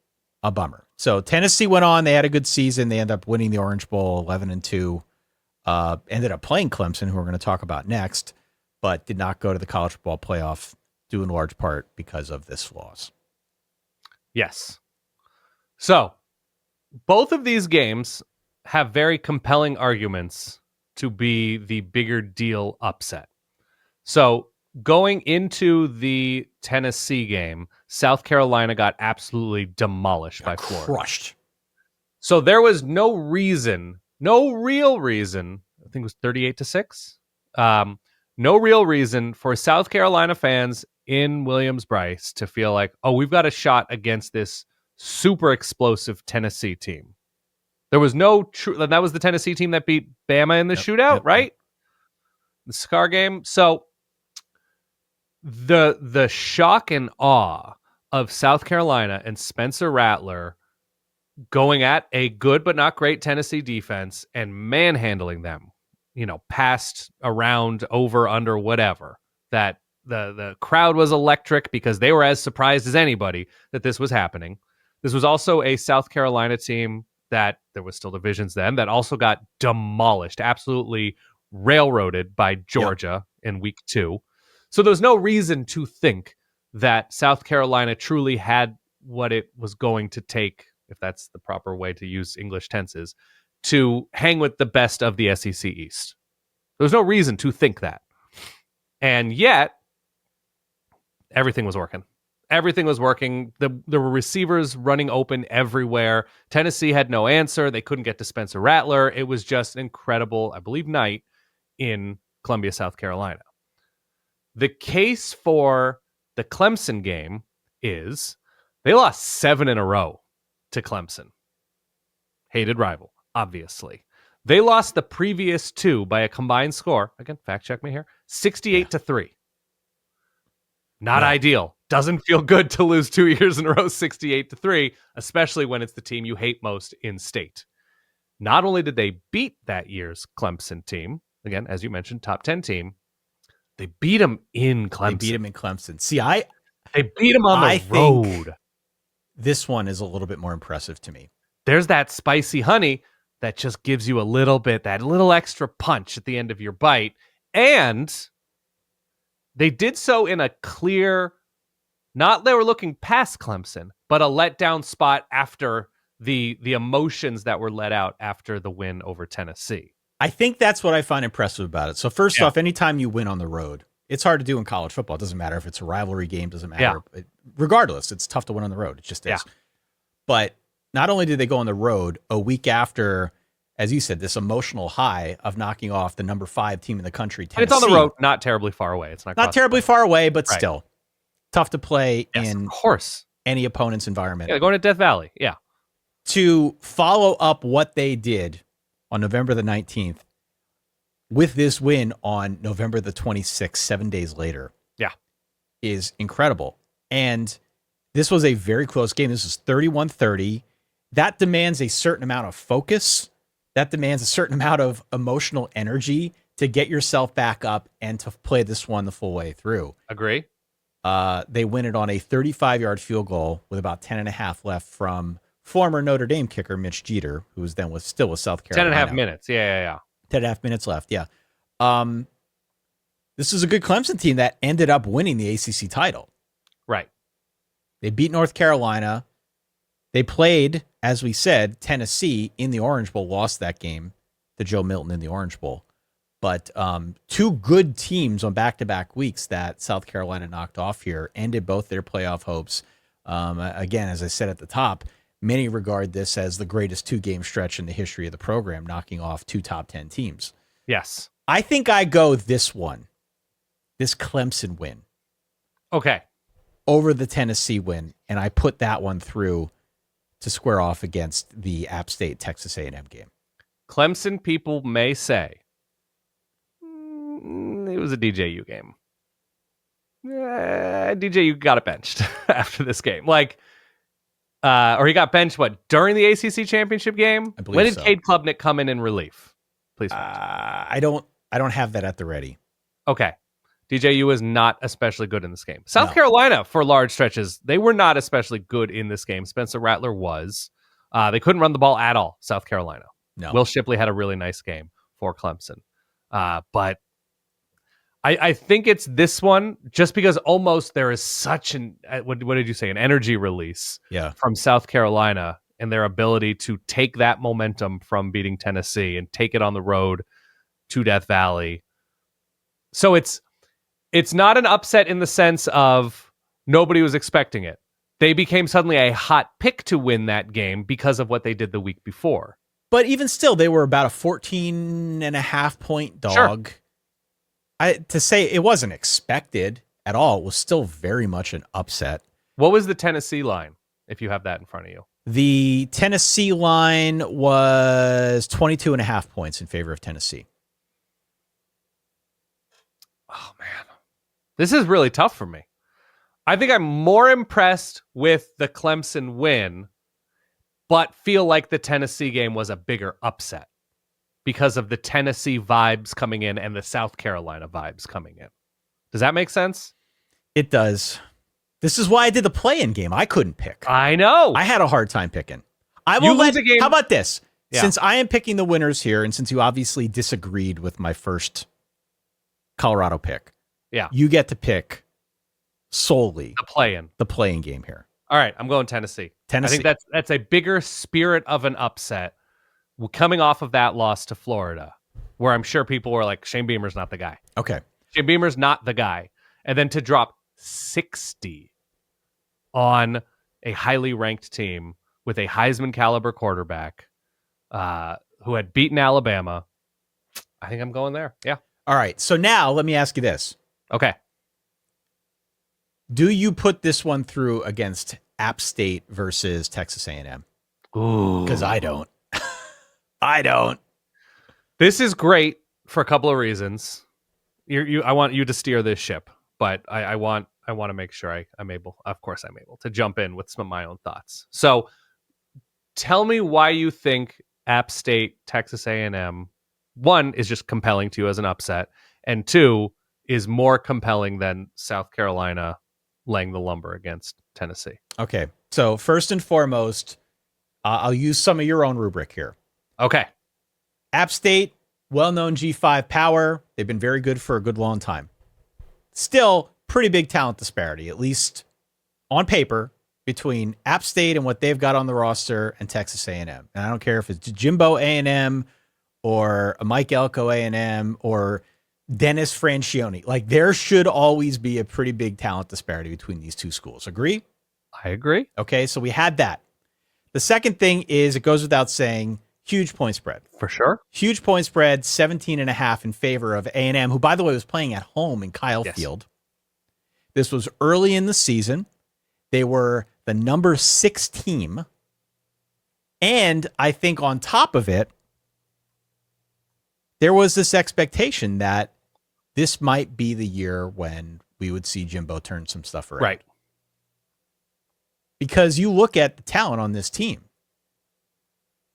So Tennessee went on. They had a good season. They ended up winning the Orange Bowl 11-2. Ended up playing Clemson, who we're going to talk about next, but did not go to the college football playoff, due in large part because of this loss. Yes. So both of these games have very compelling arguments to be the bigger deal upset. So going into the Tennessee game, South Carolina got absolutely demolished by Florida. Crushed. So there was no real reason, I think it was 38-6. No real reason for South Carolina fans in Williams-Brice to feel like, oh, we've got a shot against this super explosive Tennessee team. There was no that was the Tennessee team that beat Bama in the shootout, right? The Scar game. So the shock and awe of South Carolina and Spencer Rattler going at a good but not great Tennessee defense and manhandling them, passed around, over, under, whatever, that the crowd was electric because they were as surprised as anybody that this was happening. This was also a South Carolina team that there was still divisions then that also got demolished, absolutely railroaded by Georgia in week 2. So there's no reason to think that South Carolina truly had what it was going to take, if that's the proper way to use English tenses, to hang with the best of the SEC East. There's no reason to think that. And yet, everything was working. Everything was working. There were receivers running open everywhere. Tennessee had no answer. They couldn't get to Spencer Rattler. It was just an incredible, I believe, night in Columbia, South Carolina. The case for the Clemson game is they lost 7 in a row to Clemson. Hated rival, obviously. They lost the previous 2 by a combined score. Again, fact check me here. 68-3. Not ideal. Doesn't feel good to lose 2 years in a row, 68-3, especially when it's the team you hate most in state. Not only did they beat that year's Clemson team, again, as you mentioned, top 10 team, they beat them in Clemson. See, they beat them on the road. This one is a little bit more impressive to me. There's that spicy honey that just gives you a little bit, that little extra punch at the end of your bite. And they did so in a clear, not they were looking past Clemson, but a letdown spot after the emotions that were let out after the win over Tennessee. I think that's what I find impressive about it. So first off, anytime you win on the road, it's hard to do in college football. It doesn't matter if it's a rivalry game, doesn't matter. Regardless, it's tough to win on the road. It just is. Yeah. But not only did they go on the road a week after, as you said, this emotional high of knocking off the number 5 team in the country, Tennessee. And it's on the road, not terribly far away. It's not terribly far away, but still tough to play in of course. Any opponent's environment. Yeah, going to Death Valley. Yeah. To follow up what they did on November the 19th with this win on November the 26th, 7 days later, is incredible. And this was a very close game. This was 31-30. That demands a certain amount of focus. That demands a certain amount of emotional energy to get yourself back up and to play this one the full way through. Agree. They win it on a 35-yard field goal with about 10 and a half left from former Notre Dame kicker Mitch Jeter, who was then still with South Carolina. 10 and a half minutes. Yeah. 10 and a half minutes left. Yeah. This is a good Clemson team that ended up winning the ACC title. Right. They beat North Carolina. They played, as we said, Tennessee in the Orange Bowl, lost that game to Joe Milton in the Orange Bowl. But 2 good teams on back-to-back weeks that South Carolina knocked off here ended both their playoff hopes. Again, as I said at the top, many regard this as the greatest 2-game stretch in the history of the program, knocking off 2 top 10 teams. Yes. I think I go this Clemson win. Okay. Over the Tennessee win, and I put that one through to square off against the App State Texas A&M game. Clemson people may say it was a DJU game. DJU got it benched after this game. Or he got benched, during the ACC championship game? I believe when did so. Cade Klubnik come in relief? Please. I don't have that at the ready. Okay. DJU was not especially good in this game. South Carolina, for large stretches, they were not especially good in this game. Spencer Rattler was. They couldn't run the ball at all, South Carolina. No. Will Shipley had a really nice game for Clemson. But I think it's this one just because almost there is such an, what did you say, an energy release from South Carolina and their ability to take that momentum from beating Tennessee and take it on the road to Death Valley. So it's not an upset in the sense of nobody was expecting it. They became suddenly a hot pick to win that game because of what they did the week before. But even still, they were about a 14.5-point dog. Sure. To say it wasn't expected at all, it was still very much an upset. What was the Tennessee line, if you have that in front of you? The Tennessee line was 22.5 points in favor of Tennessee. Oh, man. This is really tough for me. I think I'm more impressed with the Clemson win, but feel like the Tennessee game was a bigger upset because of the Tennessee vibes coming in and the South Carolina vibes coming in. Does that make sense? It does. This is why I did the play-in game. I couldn't pick. I know. I had a hard time picking. I will lose a game. How about this? Yeah. Since I am picking the winners here, and since you obviously disagreed with my first Colorado pick, you get to pick solely the play-in game here. All right, I'm going Tennessee. I think that's a bigger spirit of an upset coming off of that loss to Florida, where I'm sure people were like, Shane Beamer's not the guy. Okay. Shane Beamer's not the guy. And then to drop 60 on a highly ranked team with a Heisman caliber quarterback who had beaten Alabama, I think I'm going there. Yeah. All right. So now let me ask you this. Okay. Do you put this one through against App State versus Texas A&M? Ooh. Because I don't. I don't. This is great for a couple of reasons. I want you to steer this ship, but I want to make sure I'm able. Of course, I'm able to jump in with some of my own thoughts. So, tell me why you think App State, Texas A&M, one is just compelling to you as an upset, and two is more compelling than South Carolina laying the lumber against Tennessee. Okay. So first and foremost, I'll use some of your own rubric here. Okay. App State, well-known G5 power. They've been very good for a good long time. Still, pretty big talent disparity, at least on paper, between App State and what they've got on the roster and Texas A&M. And I don't care if it's Jimbo A&M or a Mike Elko A&M or Dennis Francione. Like, there should always be a pretty big talent disparity between these two schools. Agree? I agree. Okay, so we had that. The second thing is, it goes without saying, huge point spread. For sure. Huge point spread, 17.5 in favor of A&M, who, by the way, was playing at home in Kyle Field. This was early in the season. They were the number 6 team. And I think on top of it, there was this expectation that this might be the year when we would see Jimbo turn some stuff around. Right. Because you look at the talent on this team.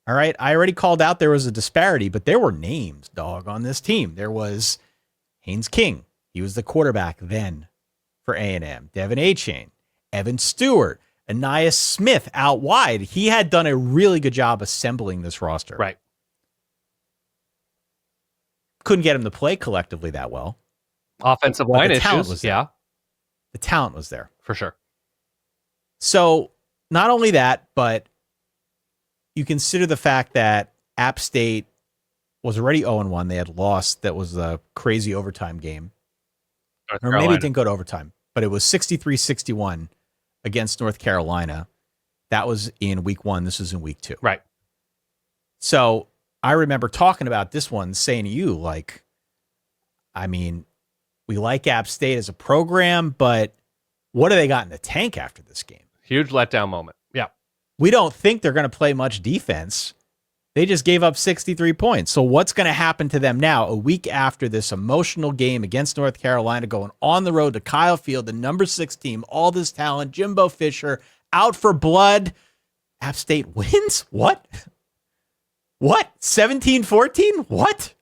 All right. I already called out there was a disparity, but there were names, dog, on this team. There was Haynes King. He was the quarterback then for A&M. Devin Achane, Evan Stewart, Anais Smith out wide. He had done a really good job assembling this roster. Right. Couldn't get him to play collectively that well. Offensive line issues. Was there. The talent was there. For sure. So not only that, but you consider the fact that App State was already 0-1. They had lost. That was a crazy overtime game. Or maybe it didn't go to overtime, but it was 63-61 against North Carolina. That was in week 1. This is in week 2. Right. So I remember talking about this one, saying to you, like, I mean, we like App State as a program, but what do they got in the tank after this game? Huge letdown moment. Yeah. We don't think they're going to play much defense. They just gave up 63 points. So what's going to happen to them now, a week after this emotional game against North Carolina, going on the road to Kyle Field, the number 6 team, all this talent, Jimbo Fisher, out for blood. App State wins? What? What? 17-14? What?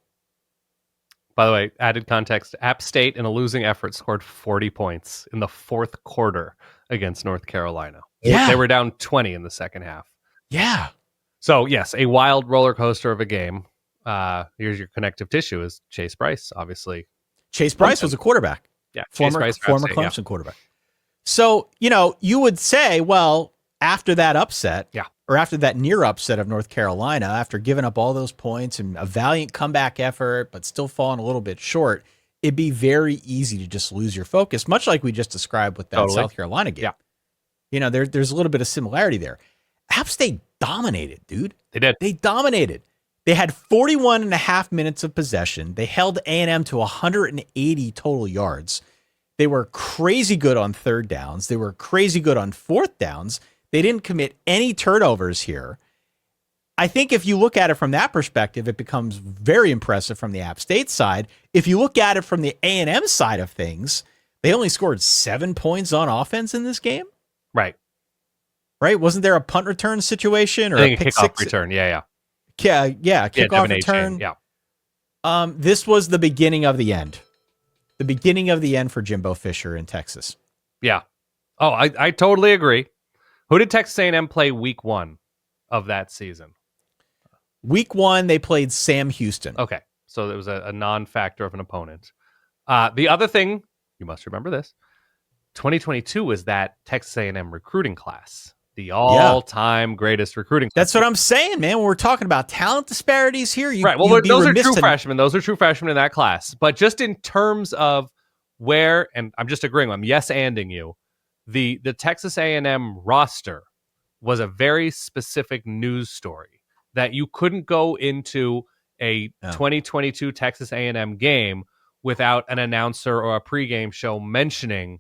By the way, added context, App State in a losing effort scored 40 points in the 4th quarter against North Carolina. Yeah. They were down 20 in the second half. Yeah. So yes, a wild roller coaster of a game. Here's your connective tissue is Chase Bryce, obviously. Chase Bryce was a quarterback. Yeah, Former State, Clemson quarterback. So, you would say, well, after that upset, or after that near upset of North Carolina, after giving up all those points and a valiant comeback effort, but still falling a little bit short, it'd be very easy to just lose your focus, much like we just described with that South Carolina game. Yeah. There's a little bit of similarity there. App State dominated, dude. They did. They dominated. They had 41 and a half minutes of possession. They held A&M to 180 total yards. They were crazy good on third downs. They were crazy good on fourth downs. They didn't commit any turnovers here. I think if you look at it from that perspective, it becomes very impressive from the App State side. If you look at it from the A&M side of things, they only scored 7 points on offense in this game. Right. Wasn't there a punt return situation or I think a pick kickoff six return? Yeah. Kickoff return. Yeah. This was the beginning of the end. The beginning of the end for Jimbo Fisher in Texas. Yeah. Oh, I totally agree. Who did Texas A&M play week 1 of that season? Week 1, they played Sam Houston. Okay. So it was a non-factor of an opponent. The other thing, you must remember this, 2022 was that Texas A&M recruiting class. The all-time greatest recruiting class. That's what I'm saying, man. When we're talking about talent disparities here, those are true freshmen. Those are true freshmen in that class. But just in terms of where, and I'm just agreeing, I'm yes-anding you, the Texas A&M roster was a very specific news story that you couldn't go into a 2022 Texas A&M game without an announcer or a pregame show mentioning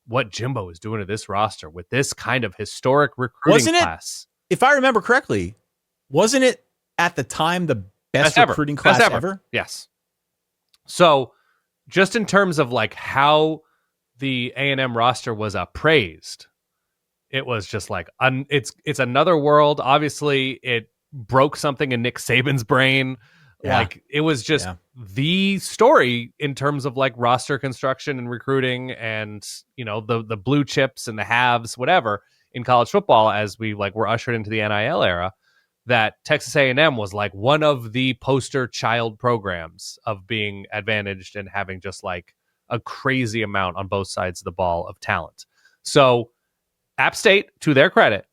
what Jimbo is doing to this roster with this kind of historic recruiting class. If I remember correctly, wasn't it at the time the best recruiting class ever? Yes. So just in terms of how the A&M roster was appraised, it was just it's another world. Obviously, it broke something in Nick Saban's brain. Yeah. It was just the story in terms of roster construction and recruiting and, the blue chips and the haves, whatever, in college football as we were ushered into the NIL era, that Texas A&M was one of the poster child programs of being advantaged and having just a crazy amount on both sides of the ball of talent. So App State, to their credit,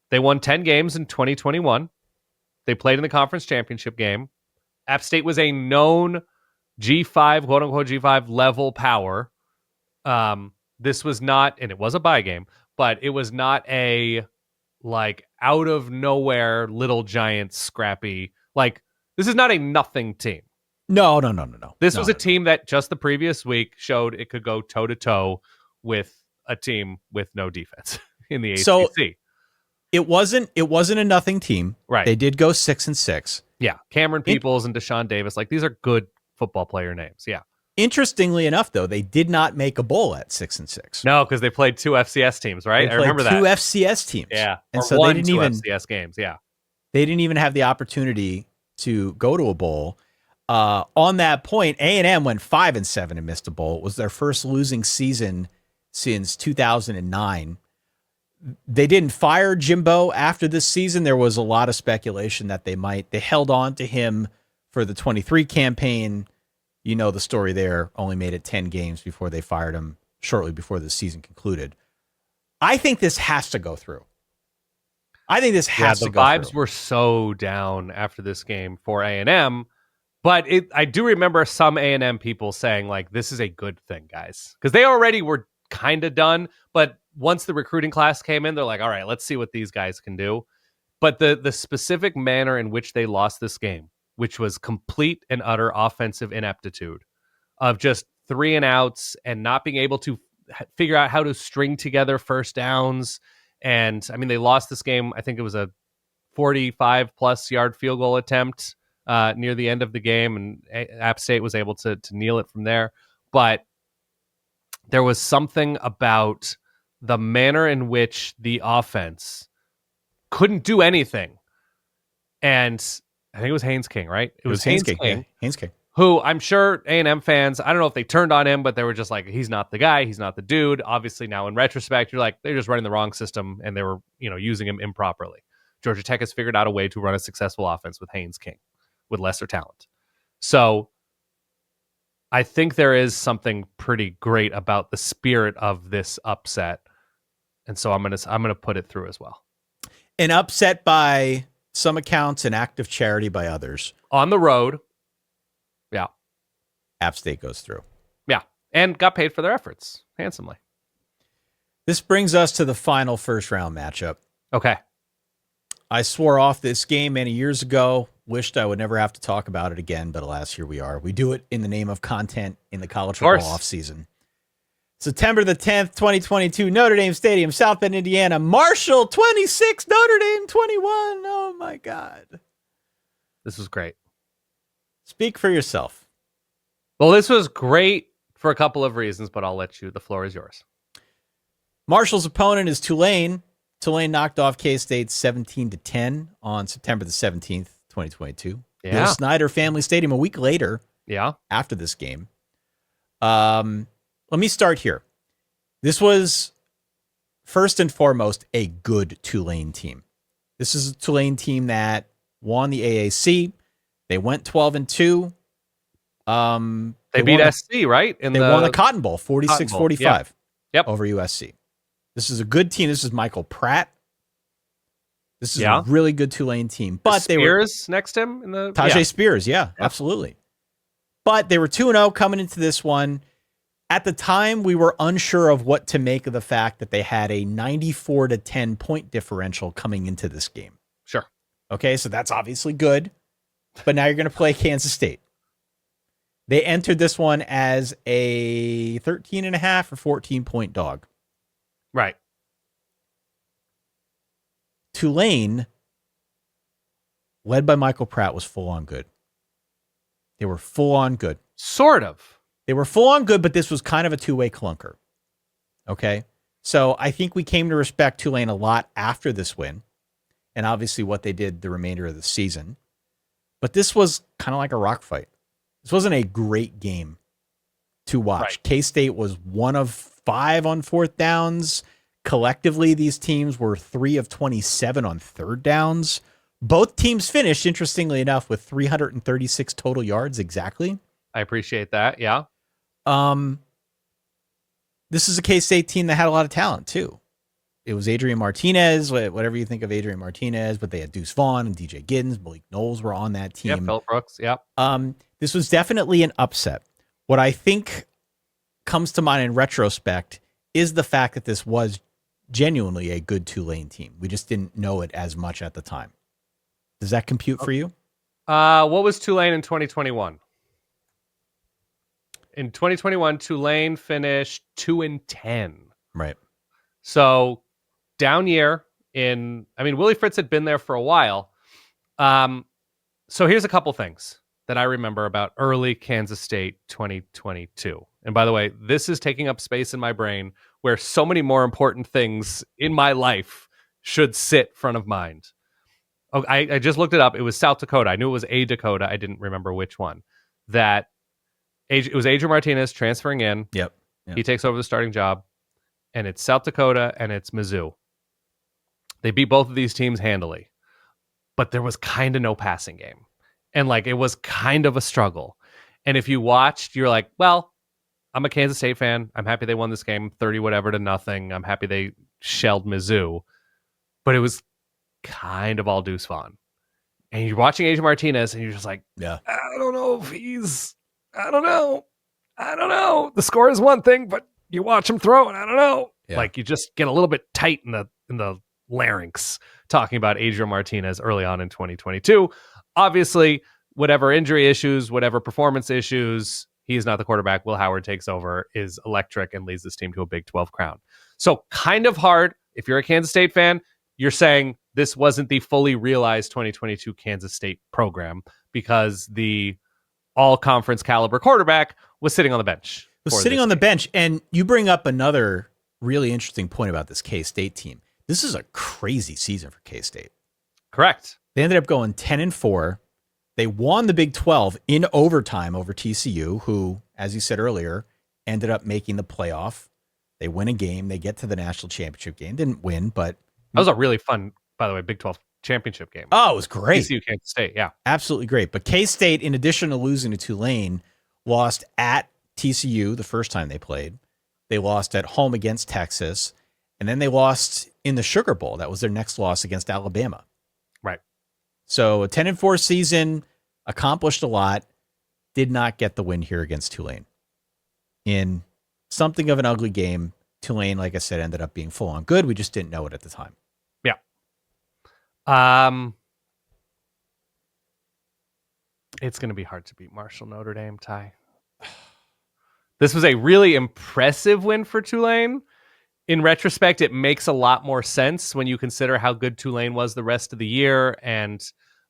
they won 10 games in 2021. They played in the conference championship game. App State was a known G5, quote unquote G5 level power. This was not, and it was a bye game, but it was not a out of nowhere little giant scrappy. This is not a nothing team. No. This was a team that just the previous week showed it could go toe to toe with a team with no defense in the ACC. So it wasn't a nothing team. Right. They did go 6-6. Yeah. Cameron Peoples and Deshaun Davis. These are good football player names. Yeah. Interestingly enough, though, they did not make a bowl at 6-6. No, because they played 2 FCS teams, right? I remember that. 2 FCS teams. Yeah. And or so won they didn't 2 even FCS games. Yeah. They didn't even have the opportunity to go to a bowl. On that point, A&M went 5-7 and missed a bowl. It was their first losing season since 2009. They didn't fire Jimbo after this season. There was a lot of speculation that they held on to him for the 23 campaign. You know the story there. Only made it 10 games before they fired him shortly before the season concluded. I think this has to go through. I think this has to go through. The vibes were so down after this game for A&M, but I do remember some A&M people saying this is a good thing, guys, because they already were kind of done. But once the recruiting class came in, they're all right, let's see what these guys can do. But the specific manner in which they lost this game, which was complete and utter offensive ineptitude of just 3 and outs and not being able to figure out how to string together first downs. And I mean, they lost this game. I think it was a 45+ yard field goal attempt near the end of the game, and App State was able to kneel it from there. But there was something about the manner in which the offense couldn't do anything. And I think it was Haynes King, right? It was Haynes King. Yeah, Haynes King. Who I'm sure A&M fans, I don't know if they turned on him, but they were just he's not the guy. He's not the dude. Obviously now in retrospect, you're they're just running the wrong system and they were, using him improperly. Georgia Tech has figured out a way to run a successful offense with Haynes King, with lesser talent. So I think there is something pretty great about the spirit of this upset. And so I'm gonna put it through as well. An upset by some accounts, an act of charity by others. On the road. Yeah. App State goes through. Yeah. And got paid for their efforts handsomely. This brings us to the final first round matchup. Okay. I swore off this game many years ago, wished I would never have to talk about it again, but alas, here we are. We do it in the name of content in the college football offseason. September the 10th, 2022, Notre Dame Stadium, South Bend, Indiana. Marshall 26, Notre Dame 21. Oh my God. This was great. Speak for yourself. Well, this was great for a couple of reasons, but I'll let you. The floor is yours. Marshall's opponent is Tulane. Tulane knocked off K-State 17-10 on September the 17th, 2022. Yeah. Bill Snyder Family Stadium a week later. Yeah. After this game. Let me start here. This was first and foremost a good Tulane team. This is a Tulane team that won the AAC. They went 12-2. They beat SC, right? They won the Cotton Bowl 46-45 yep. over USC. This is a good team. This is Michael Pratt. This is a really good Tulane team. But Spears next to him in the Tajay Spears, absolutely. But they were 2-0 coming into this one. At the time, we were unsure of what to make of the fact that they had a 94-10 point differential coming into this game. Sure. Okay, so that's obviously good. But now you're going to play Kansas State. They entered this one as a 13.5 or 14 point dog. Right. Tulane, led by Michael Pratt, was full on good. They were full on good. Sort of. They were full on good, but this was kind of a two-way clunker. Okay? So I think we came to respect Tulane a lot after this win, and obviously what they did the remainder of the season. But this was kind of like a rock fight. This wasn't a great game to watch. Right. K-State was 1 of 5 on fourth downs. Collectively, these teams were 3 of 27 on third downs. Both teams finished, interestingly enough, with 336 total yards exactly. I appreciate that, yeah. This is a K-State team that had a lot of talent, too. It was Adrian Martinez, whatever you think of Adrian Martinez, but they had Deuce Vaughn and DJ Giddens. Malik Knowles were on that team. Yeah, Phillip Brooks, yeah. This was definitely an upset. What I think comes to mind in retrospect is the fact that this was genuinely a good Tulane team. We just didn't know it as much at the time. Does that compute for you? What was Tulane in 2021? In 2021, Tulane finished 2-10. Right. So down year Willie Fritz had been there for a while. So here's a couple things that I remember about early Kansas State 2022. And by the way, this is taking up space in my brain where so many more important things in my life should sit front of mind. Oh, I just looked it up. It was South Dakota. I knew it was a Dakota. I didn't remember which one. It was Adrian Martinez transferring in. Yep. He takes over the starting job. And it's South Dakota and it's Mizzou. They beat both of these teams handily. But there was kind of no passing game. And it was kind of a struggle. And if you watched, you're like, well, I'm a Kansas State fan. I'm happy they won this game 30-0. I'm happy they shelled Mizzou. But it was kind of all Deuce Vaughn. And you're watching Adrian Martinez and you're just like, yeah, I don't know. The score is one thing, but you watch him throw and I don't know. Yeah. You just get a little bit tight in the larynx talking about Adrian Martinez early on in 2022. Obviously, whatever injury issues, whatever performance issues, he is not the quarterback. Will Howard takes over, is electric, and leads this team to a Big 12 crown. So kind of hard. If you're a Kansas State fan, you're saying this wasn't the fully realized 2022 Kansas State program because the all-conference caliber quarterback was sitting on the bench. And you bring up another really interesting point about this K-State team. This is a crazy season for K-State. Correct. They ended up going 10-4. They won the Big 12 in overtime over TCU, who, as you said earlier, ended up making the playoff. They win a game. They get to the national championship game. Didn't win, but that was a really fun, by the way, Big 12 championship game. Oh, it was great. TCU Kansas State, yeah. Absolutely great. But K-State, in addition to losing to Tulane, lost at TCU the first time they played. They lost at home against Texas. And then they lost in the Sugar Bowl. That was their next loss against Alabama. Right. So a 10-4 season, accomplished a lot, did not get the win here against Tulane. In something of an ugly game, Tulane, like I said, ended up being full on good. We just didn't know it at the time. Yeah. It's going to be hard to beat Marshall Notre Dame, Ty. This was a really impressive win for Tulane. In retrospect, it makes a lot more sense when you consider how good Tulane was the rest of the year and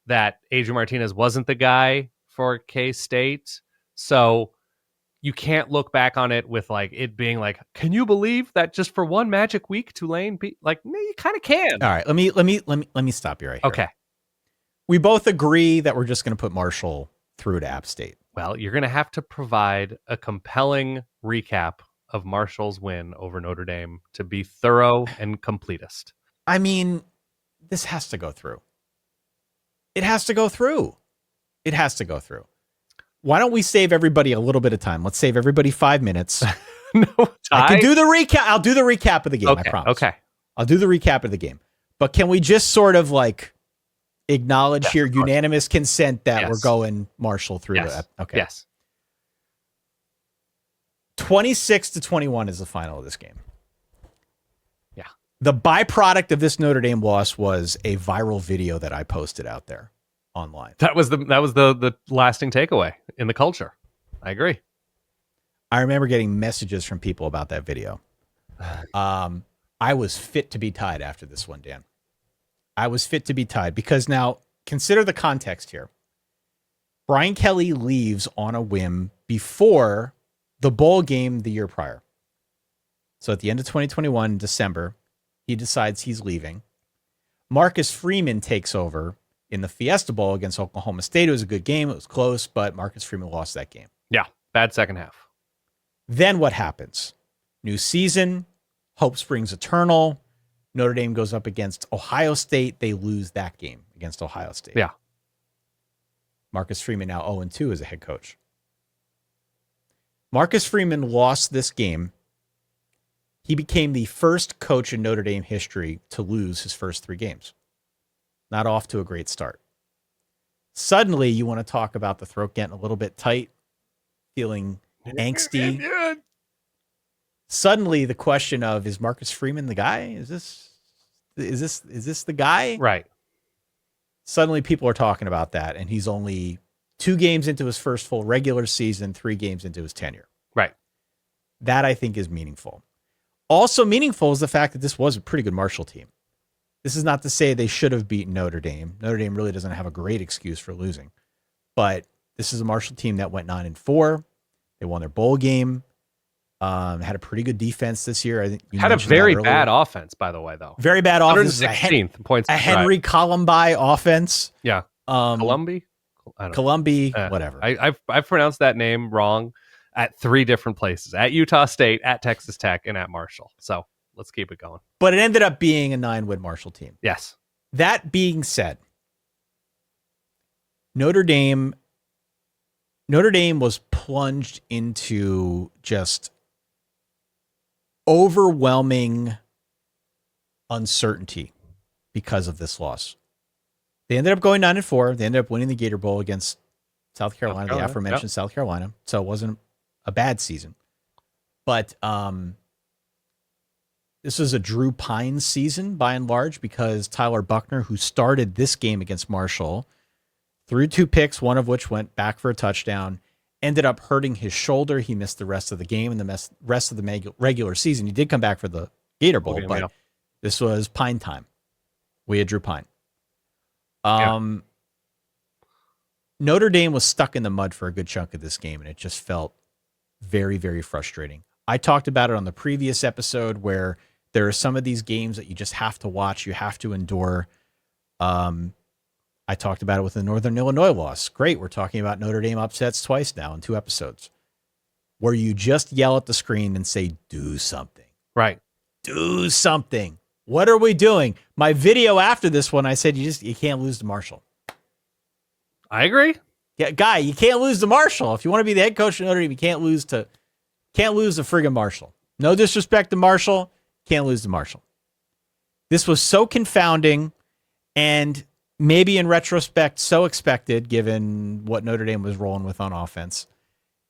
that Adrian Martinez wasn't the guy for K-State. So you can't look back on it with like it being like, can you believe that just for one magic week Tulane beat? Like, no, you kind of can. All right, let me stop you right here. Okay. We both agree that we're just going to put Marshall through to App State. Well, you're going to have to provide a compelling recap of Marshall's win over Notre Dame to be thorough and completist. I mean, this has to go through. It has to go through. It has to go through. Why don't we save everybody a little bit of time? Let's save everybody 5 minutes. No, I can do the recap. I'll do the recap of the game. Okay, I promise. okay. I'll do the recap of the game. But can we just sort of like acknowledge here unanimous consent that we're going Marshall through that? Okay. Yes. 26-21 is the final of this game. Yeah. The byproduct of this Notre Dame loss was a viral video that I posted out there online. That was the lasting takeaway in the culture. I agree. I remember getting messages from people about that video. I was fit to be tied after this one, Dan. I was fit to be tied because now consider the context here. Brian Kelly leaves on a whim before the bowl game the year prior. So at the end of 2021, December, he decides he's leaving. Marcus Freeman takes over in the Fiesta Bowl against Oklahoma State. It was a good game. It was close, but Marcus Freeman lost that game. Yeah, bad second half. Then what happens? New season, hope springs eternal. Notre Dame goes up against Ohio State. They lose that game against Ohio State. Yeah. Marcus Freeman now 0-2 as a head coach. Marcus Freeman lost this game. He became the first coach in Notre Dame history to lose his first 3 games. Not off to a great start. Suddenly, you want to talk about the throat getting a little bit tight, feeling angsty. Suddenly, the question of, is Marcus Freeman the guy? Is this the guy? Right. Suddenly, people are talking about that, and he's only 2 games into his first full regular season, 3 games into his tenure. Right. That, I think, is meaningful. Also meaningful is the fact that this was a pretty good Marshall team. This is not to say they should have beaten Notre Dame. Notre Dame really doesn't have a great excuse for losing. But this is a Marshall team that went 9-4. They won their bowl game. Had a pretty good defense this year. I think you had a very bad offense, by the way, though. Very bad offense. 116th points. A Henry Columbi offense. Yeah. Columbi? Columbi, whatever. I've pronounced that name wrong at 3 different places: at Utah State, at Texas Tech, and at Marshall. So let's keep it going. But it ended up being a 9-win Marshall team. Yes. That being said, Notre Dame was plunged into just overwhelming uncertainty because of this loss. They ended up going 9-4. They ended up winning the Gator Bowl against South Carolina, the aforementioned South Carolina. So it wasn't a bad season. But this was a Drew Pine season by and large because Tyler Buckner, who started this game against Marshall, threw 2 picks, one of which went back for a touchdown, ended up hurting his shoulder. He missed the rest of the game and the rest of the regular season. He did come back for the Gator Bowl, but this was Pine time. We had Drew Pine. Notre Dame was stuck in the mud for a good chunk of this game, and it just felt very, very frustrating. I talked about it on the previous episode where there are some of these games that you just have to watch, you have to endure. I talked about it with the Northern Illinois loss. Great, we're talking about Notre Dame upsets twice now in 2 episodes, where you just yell at the screen and say, do something. Right. Do something. What are we doing? My video after this one, I said you can't lose to Marshall. I agree. Yeah, guy, you can't lose to Marshall. If you want to be the head coach of Notre Dame, you can't lose to friggin' Marshall. No disrespect to Marshall, can't lose to Marshall. This was so confounding, and maybe in retrospect, so expected given what Notre Dame was rolling with on offense.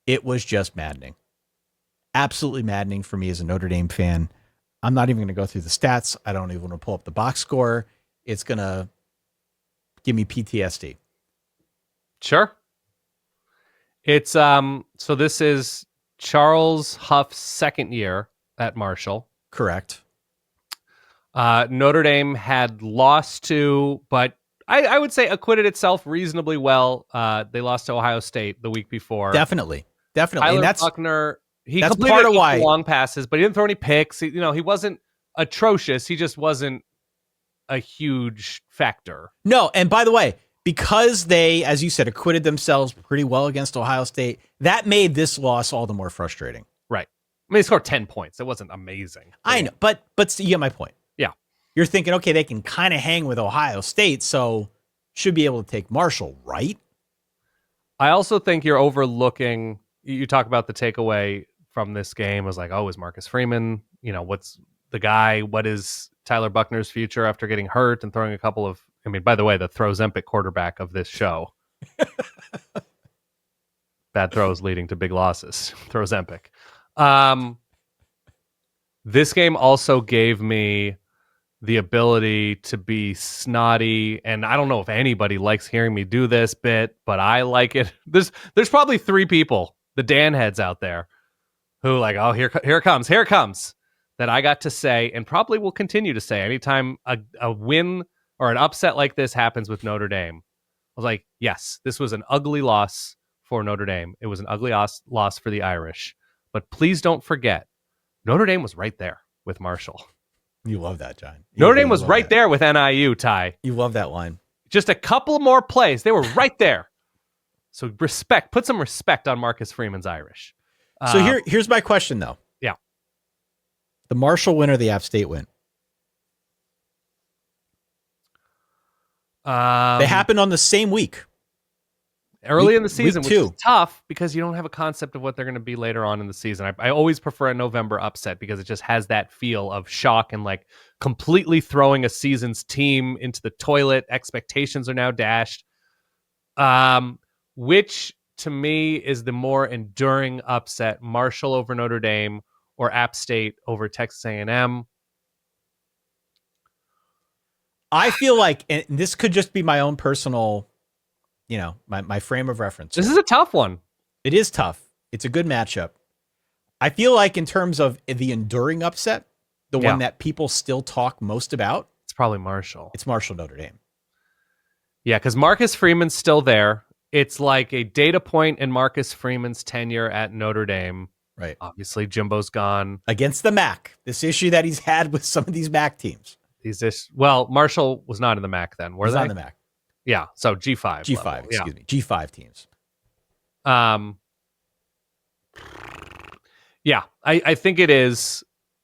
It was just maddening. Absolutely maddening for me as a Notre Dame fan. I'm not even going to go through the stats. I don't even want to pull up the box score. It's going to give me PTSD. Sure. It's so this is Charles Huff's second year at Marshall. Correct. Notre Dame had lost to, but I would say acquitted itself reasonably well. They lost to Ohio State the week before. Definitely. Tyler And Buckner, he that's completed part of why long passes, but he didn't throw any picks. He wasn't atrocious. He just wasn't a huge factor. No, and by the way, because they, as you said, acquitted themselves pretty well against Ohio State, that made this loss all the more frustrating. Right. I mean, they scored 10 points. It wasn't amazing. I know, but you get my point. Yeah. You're thinking, okay, they can kind of hang with Ohio State, so should be able to take Marshall, right? I also think you're overlooking, you talk about the takeaway from this game was like, oh, is Marcus Freeman, what's the guy, what is Tyler Buckner's future after getting hurt and throwing a couple of, by the way, the Throw-Zempic quarterback of this show. Bad throws leading to big losses. Throw-Zempic. This game also gave me the ability to be snotty, and I don't know if anybody likes hearing me do this bit, but I like it. There's probably 3 people, the Dan heads out there, who like, oh, here it comes, that I got to say, and probably will continue to say anytime a win or an upset like this happens with Notre Dame. I was like, yes, this was an ugly loss for Notre Dame. It was an ugly loss for the Irish. But please don't forget, Notre Dame was right there with Marshall. You love that, John. Notre Dame was right there with NIU, Ty. You love that line. Just a couple more plays. They were right there. So put some respect on Marcus Freeman's Irish. So here's my question, though. Yeah. The Marshall win or the App State win? They happened on the same week. Early in the season, week which 2. is tough because you don't have a concept of what they're going to be later on in the season. I always prefer a November upset because it just has that feel of shock and like completely throwing a season's team into the toilet. Expectations are now dashed. Which to me is the more enduring upset, Marshall over Notre Dame or App State over Texas A&M? I feel like, and this could just be my own personal, my frame of reference. This is a tough one. It is tough. It's a good matchup. I feel like in terms of the enduring upset, the one that people still talk most about, it's probably Marshall. It's Marshall Notre Dame. Yeah, because Marcus Freeman's still there. It's like a data point in Marcus Freeman's tenure at Notre Dame. Right. Obviously, Jimbo's gone. Against the MAC. This issue that he's had with some of these MAC teams. Marshall was not in the MAC then, were they? He's on the MAC. Yeah, so G5. G5, excuse me. G5 teams. Yeah, I think it is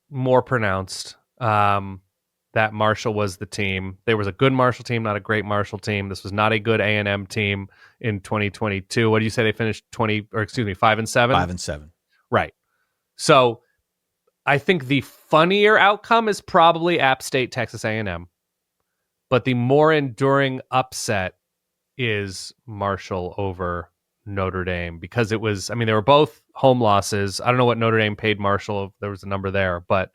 more pronounced that Marshall was the team. There was a good Marshall team, not a great Marshall team. This was not a good A&M team in 2022. What do you say they finished 5-7? 5-7. Right. So I think the funnier outcome is probably App State, Texas A&M. But the more enduring upset is Marshall over Notre Dame because it was, they were both home losses. I don't know what Notre Dame paid Marshall, if there was a number there, but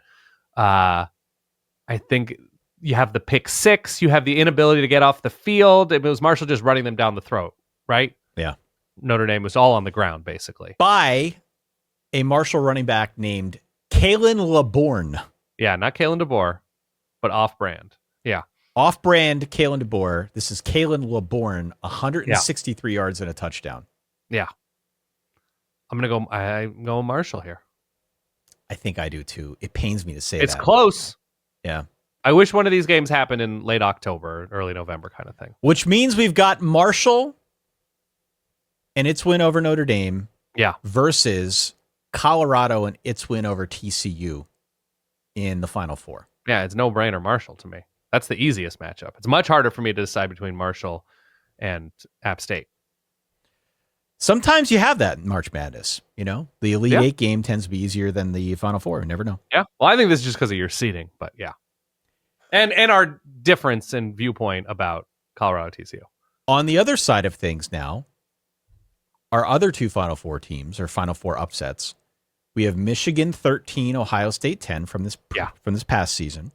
I think you have the pick 6, you have the inability to get off the field. It was Marshall just running them down the throat, right? Yeah. Notre Dame was all on the ground, basically. By a Marshall running back named Kalen LeBourne. Yeah, not Kalen DeBoer, but off-brand. Yeah. Off-brand Kalen DeBoer. This is Kalen LeBourne, 163 yards and a touchdown. Yeah. I'm going Marshall here. I think I do too. It pains me to say it's that. Close. Yeah. I wish one of these games happened in late October, early November kind of thing. Which means we've got Marshall and its win over Notre Dame. Yeah. Versus Colorado and its win over TCU in the Final Four. Yeah, it's no brainer Marshall to me. That's the easiest matchup. It's much harder for me to decide between Marshall and App State. Sometimes you have that in March Madness. The Elite Yeah. Eight game tends to be easier than the Final Four. You never know. Yeah. Well, I think this is just because of your seeding, but yeah. And our difference in viewpoint about Colorado TCU. On the other side of things now, our other two Final Four teams are Final Four upsets. We have Michigan 13, Ohio State 10 from this past season.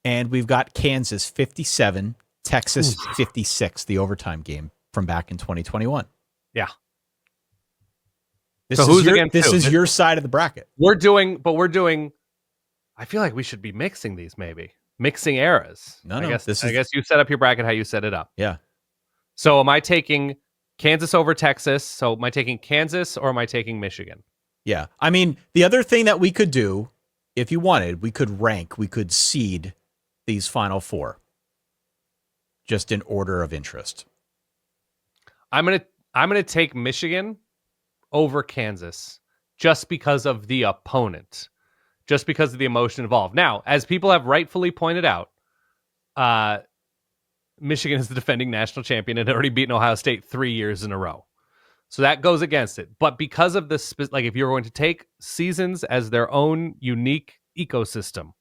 And we've got Kansas 57, Texas 56, the overtime game from back in 2021. Yeah. This is your side of the bracket. We're doing, I feel like we should be mixing these maybe. Mixing eras. I guess you set up your bracket how you set it up. Yeah. So am I taking Kansas over Texas? So am I taking Kansas or am I taking Michigan? Yeah. I mean, the other thing that we could do, if you wanted, we could seed these Final Four just in order of interest. I'm gonna take Michigan over Kansas just because of the opponent, just because of the emotion involved. Now, as people have rightfully pointed out, Michigan is the defending national champion and had already beaten Ohio State 3 years in a row. So that goes against it. But because of this, like if you're going to take seasons as their own unique ecosystem,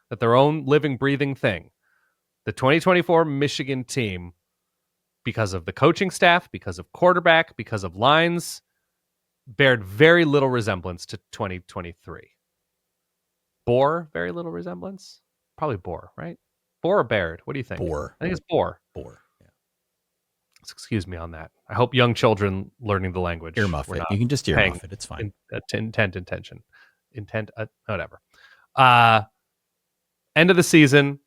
that their own living, breathing thing, the 2024 Michigan team, because of the coaching staff, because of quarterback, because of lines, bared very little resemblance to 2023. Bore very little resemblance? Probably bore, right? Bore or bared? What do you think? Bore. I think it's bore. Bore. Yeah. Excuse me on that. I hope young children learning the language. Earmuff it. You can just earmuff it. It's fine. Intent, whatever. End of the season,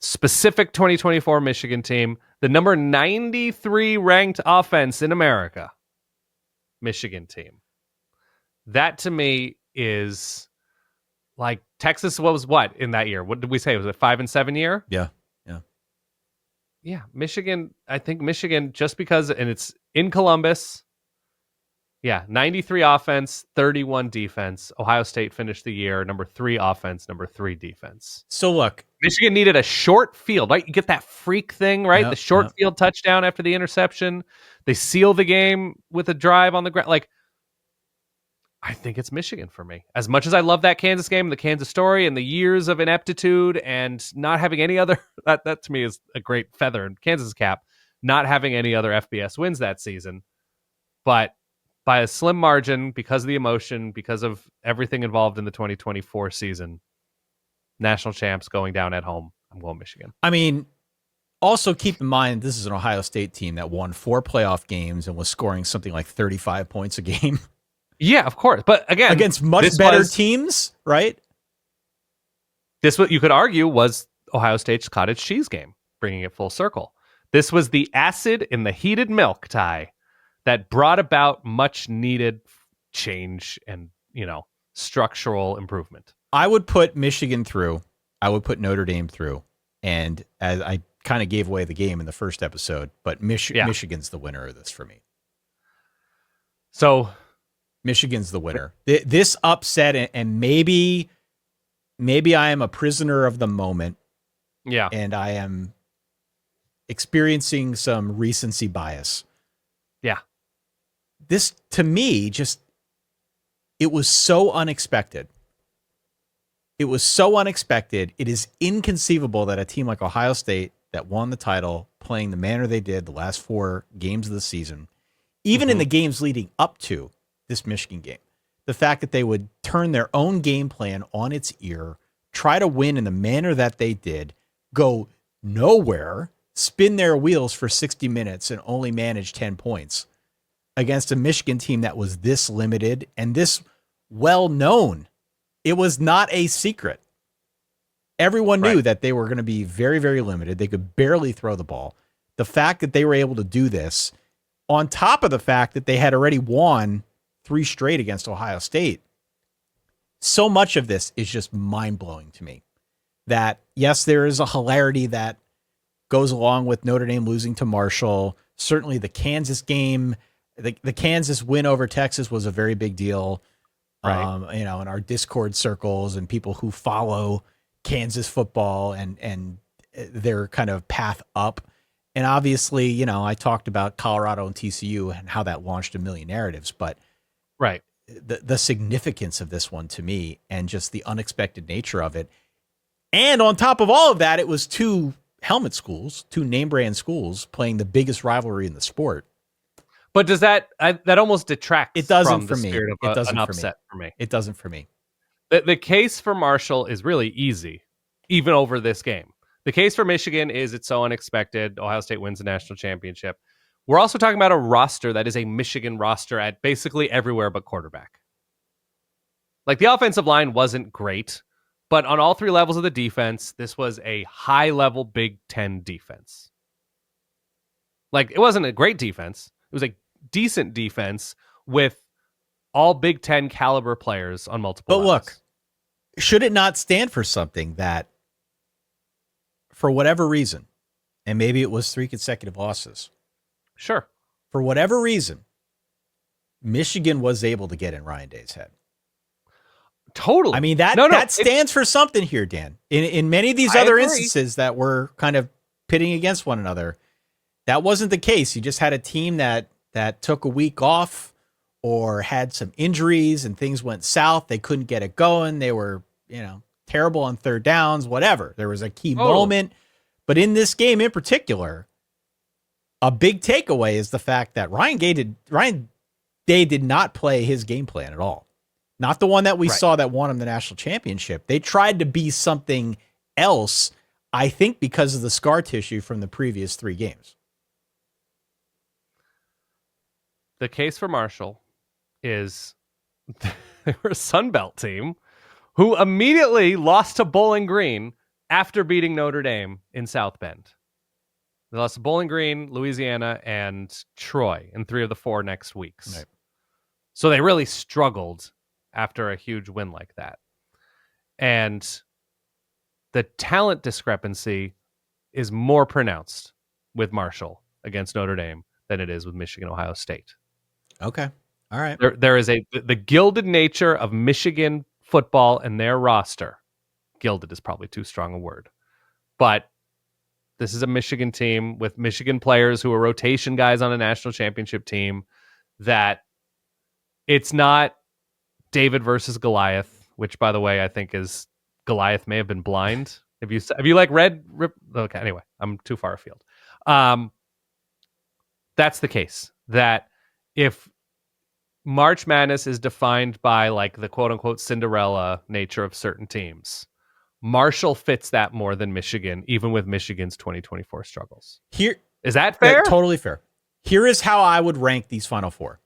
specific 2024 Michigan team, the number 93 ranked offense in America, Michigan team. That to me is like Texas was what in that year? What did we say? Was it 5-7 year? Yeah. Yeah. Michigan, I think Michigan just because, and it's in Columbus. Yeah. 93 offense, 31 defense. Ohio State finished the year number 3 offense, number 3 defense. So look, Michigan needed a short field, right? You get that freak thing, right? Yep, the short field touchdown after the interception. They seal the game with a drive on the ground. Like, I think it's Michigan for me. As much as I love that Kansas game, the Kansas story, and the years of ineptitude and not having any other, that to me is a great feather in Kansas' cap, not having any other FBS wins that season. But by a slim margin, because of the emotion, because of everything involved in the 2024 season, national champs going down at home, I'm going Michigan. I mean, also keep in mind, this is an Ohio State team that won 4 playoff games and was scoring something like 35 points a game. Yeah, of course. But again, against much better teams, right? This, what you could argue, was Ohio State's cottage cheese game, bringing it full circle. This was the acid in the heated milk, Ty, that brought about much needed change and, structural improvement. I would put Michigan through. I would put Notre Dame through. And as I kind of gave away the game in the first episode, but Michigan's the winner of this for me. So Michigan's the winner. This upset, and maybe I am a prisoner of the moment. Yeah. And I am experiencing some recency bias. Yeah. This, to me, it was so unexpected. It was so unexpected. It is inconceivable that a team like Ohio State that won the title, playing the manner they did the last 4 games of the season, even in the games leading up to this Michigan game, the fact that they would turn their own game plan on its ear, try to win in the manner that they did, go nowhere, spin their wheels for 60 minutes and only manage 10 points against a Michigan team that was this limited and this well-known. It was not a secret. Everyone knew that they were going to be very, very limited. They could barely throw the ball. The fact that they were able to do this, on top of the fact that they had already won 3 straight against Ohio State, so much of this is just mind-blowing to me. That, yes, there is a hilarity that goes along with Notre Dame losing to Marshall. Certainly the Kansas game, the Kansas win over Texas was a very big deal. Right. In our Discord circles and people who follow Kansas football and their kind of path up. And obviously, I talked about Colorado and TCU and how that launched a million narratives, but right. The significance of this one to me and just the unexpected nature of it. And on top of all of that, it was two helmet schools, two name brand schools playing the biggest rivalry in the sport. But does that almost detracts it doesn't from for the me. spirit It of doesn't an for upset me. for me? It doesn't for me. The case for Marshall is really easy, even over this game. The case for Michigan is it's so unexpected. Ohio State wins the national championship. We're also talking about a roster that is a Michigan roster at basically everywhere but quarterback. Like, the offensive line wasn't great, but on all three levels of the defense, this was a high-level Big Ten defense. Like, it wasn't a great defense. It was a decent defense with all Big Ten caliber players on multiple levels. Look, should it not stand for something that, for whatever reason, and maybe it was 3 consecutive losses, Sure. for whatever reason, Michigan was able to get in Ryan Day's head? Totally. I mean, that stands for something here, Dan. In many of these other instances that were kind of pitting against one another, that wasn't the case. You just had a team that took a week off or had some injuries and things went south. They couldn't get it going. They were, terrible on third downs, whatever. There was a key moment. But in this game in particular, a big takeaway is the fact that Ryan Day did not play his game plan at all. Not the one that we saw that won him the national championship. They tried to be something else, I think, because of the scar tissue from the previous 3 games. The case for Marshall is they were a Sun Belt team who immediately lost to Bowling Green after beating Notre Dame in South Bend. They lost to Bowling Green, Louisiana, and Troy in 3 of the 4 next weeks. Right. So they really struggled after a huge win like that. And the talent discrepancy is more pronounced with Marshall against Notre Dame than it is with Michigan, Ohio State. Okay. All right. There is the gilded nature of Michigan football and their roster. Gilded is probably too strong a word. But this is a Michigan team with Michigan players who are rotation guys on a national championship team, that it's not David versus Goliath, which, by the way, I think is Goliath may have been blind. Have you like read? Okay, anyway, I'm too far afield. That's the case. That if March Madness is defined by like the quote unquote Cinderella nature of certain teams, Marshall fits that more than Michigan, even with Michigan's 2024 struggles. Here, is that fair? Totally fair. Here is how I would rank these Final Four.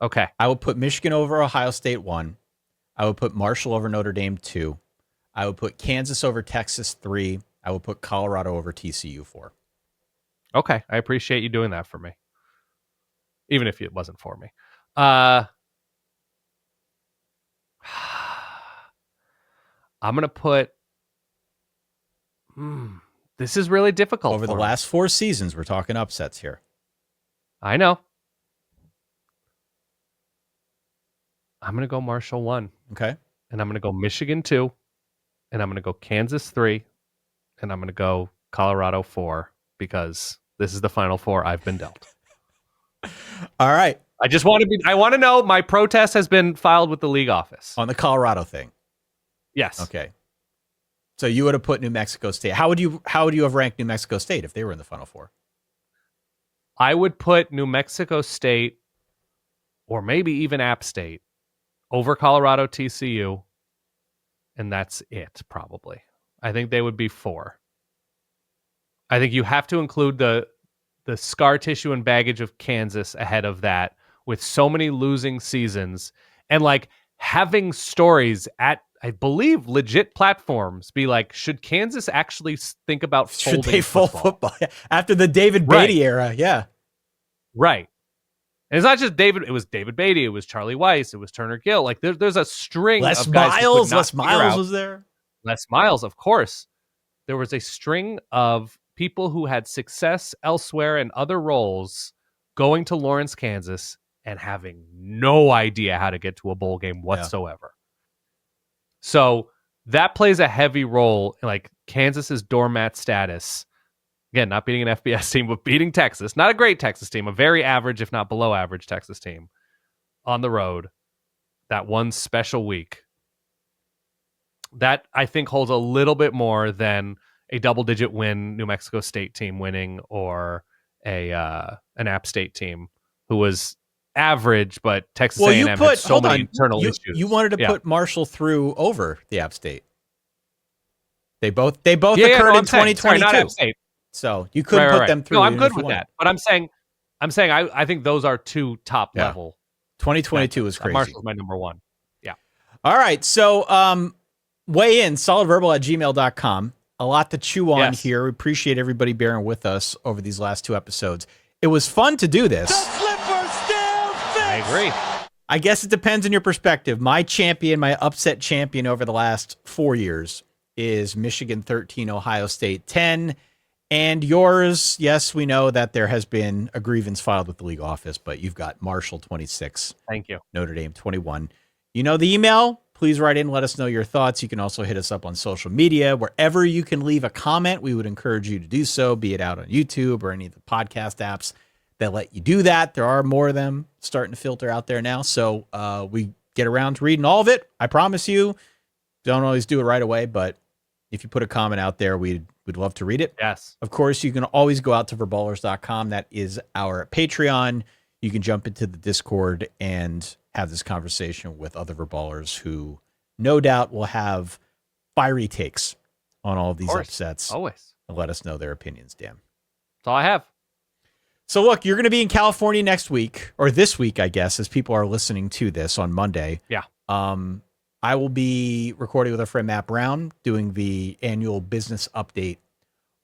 Okay. I would put Michigan over Ohio State 1. I would put Marshall over Notre Dame 2. I would put Kansas over Texas 3. I would put Colorado over TCU 4. Okay. I appreciate you doing that for me, even if it wasn't for me. I'm going to put... this is really difficult. Over the last 4 seasons, we're talking upsets here. I know. I'm going to go Marshall 1. Okay. And I'm going to go Michigan 2. And I'm going to go Kansas 3. And I'm going to go Colorado 4, because this is the Final Four I've been dealt. All right. I want to know my protest has been filed with the league office. On the Colorado thing. Yes. Okay. So you would have put New Mexico State. How would you have ranked New Mexico State if they were in the Final Four? I would put New Mexico State, or maybe even App State, over Colorado, TCU, and that's it, probably. I think they would be 4. I think you have to include the scar tissue and baggage of Kansas ahead of that, with so many losing seasons, and like having stories at, I believe, legit platforms be like, should Kansas actually think about folding should they fold football? After the David Beatty era? Yeah. Right. And it's not just David. It was David Beatty. It was Charlie Weiss. It was Turner Gill. Like there's a string Les of guys. Miles. Les Miles was there. Les Miles, of course. There was a string of people who had success elsewhere in other roles going to Lawrence, Kansas, and having no idea how to get to a bowl game whatsoever. Yeah. So that plays a heavy role in like Kansas's doormat status. Again, not beating an FBS team, but beating Texas. Not a great Texas team, a very average, if not below average Texas team on the road. That one special week. That, I think, holds a little bit more than a double-digit win New Mexico State team winning or an App State team who was average, but Texas A&M had so many internal issues. You wanted to put Marshall through over the App State. They both occurred in 2022. Sorry, not App State. So you couldn't put them through. No, I'm good with that. But I'm saying I think those are two top level. 2022 was crazy. Marshall's my number one. Yeah. All right. So weigh in, solidverbal@gmail.com. A lot to chew on here. We appreciate everybody bearing with us over these last 2 episodes. It was fun to do this. The slipper still fits. I agree. I guess it depends on your perspective. My upset champion over the last 4 years is Michigan 13, Ohio State 10. And yours, yes, we know that there has been a grievance filed with the league office, but you've got Marshall 26. Thank you. Notre Dame 21. You know the email. Please write in. Let us know your thoughts. You can also hit us up on social media. Wherever you can leave a comment, we would encourage you to do so, be it out on YouTube or any of the podcast apps that let you do that. There are more of them starting to filter out there now. So we get around to reading all of it. I promise you. Don't always do it right away, but if you put a comment out there, we'd love to read it. Yes. Of course, you can always go out to verballers.com. That is our Patreon. You can jump into the Discord and have this conversation with other verballers who no doubt will have fiery takes on all of these upsets. Always. And let us know their opinions, Dan. That's all I have. So look, you're going to be in California next week, or this week, I guess, as people are listening to this on Monday. Yeah. I will be recording with our friend Matt Brown, doing the annual business update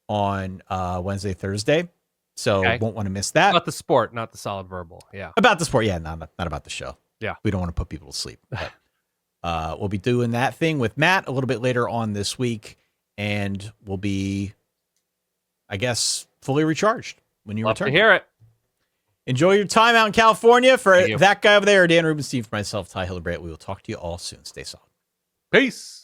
on Wednesday, Thursday. So won't want to miss that. About the sport, not the solid verbal. Yeah. About the sport. Yeah, not about the show. Yeah. We don't want to put people to sleep. But we'll be doing that thing with Matt a little bit later on this week. And we'll be, I guess, fully recharged when you return. Love to hear it. Enjoy your time out in California. For that guy over there, Dan Rubenstein, for myself, Ty Hillebrand, we will talk to you all soon. Stay solid. Peace.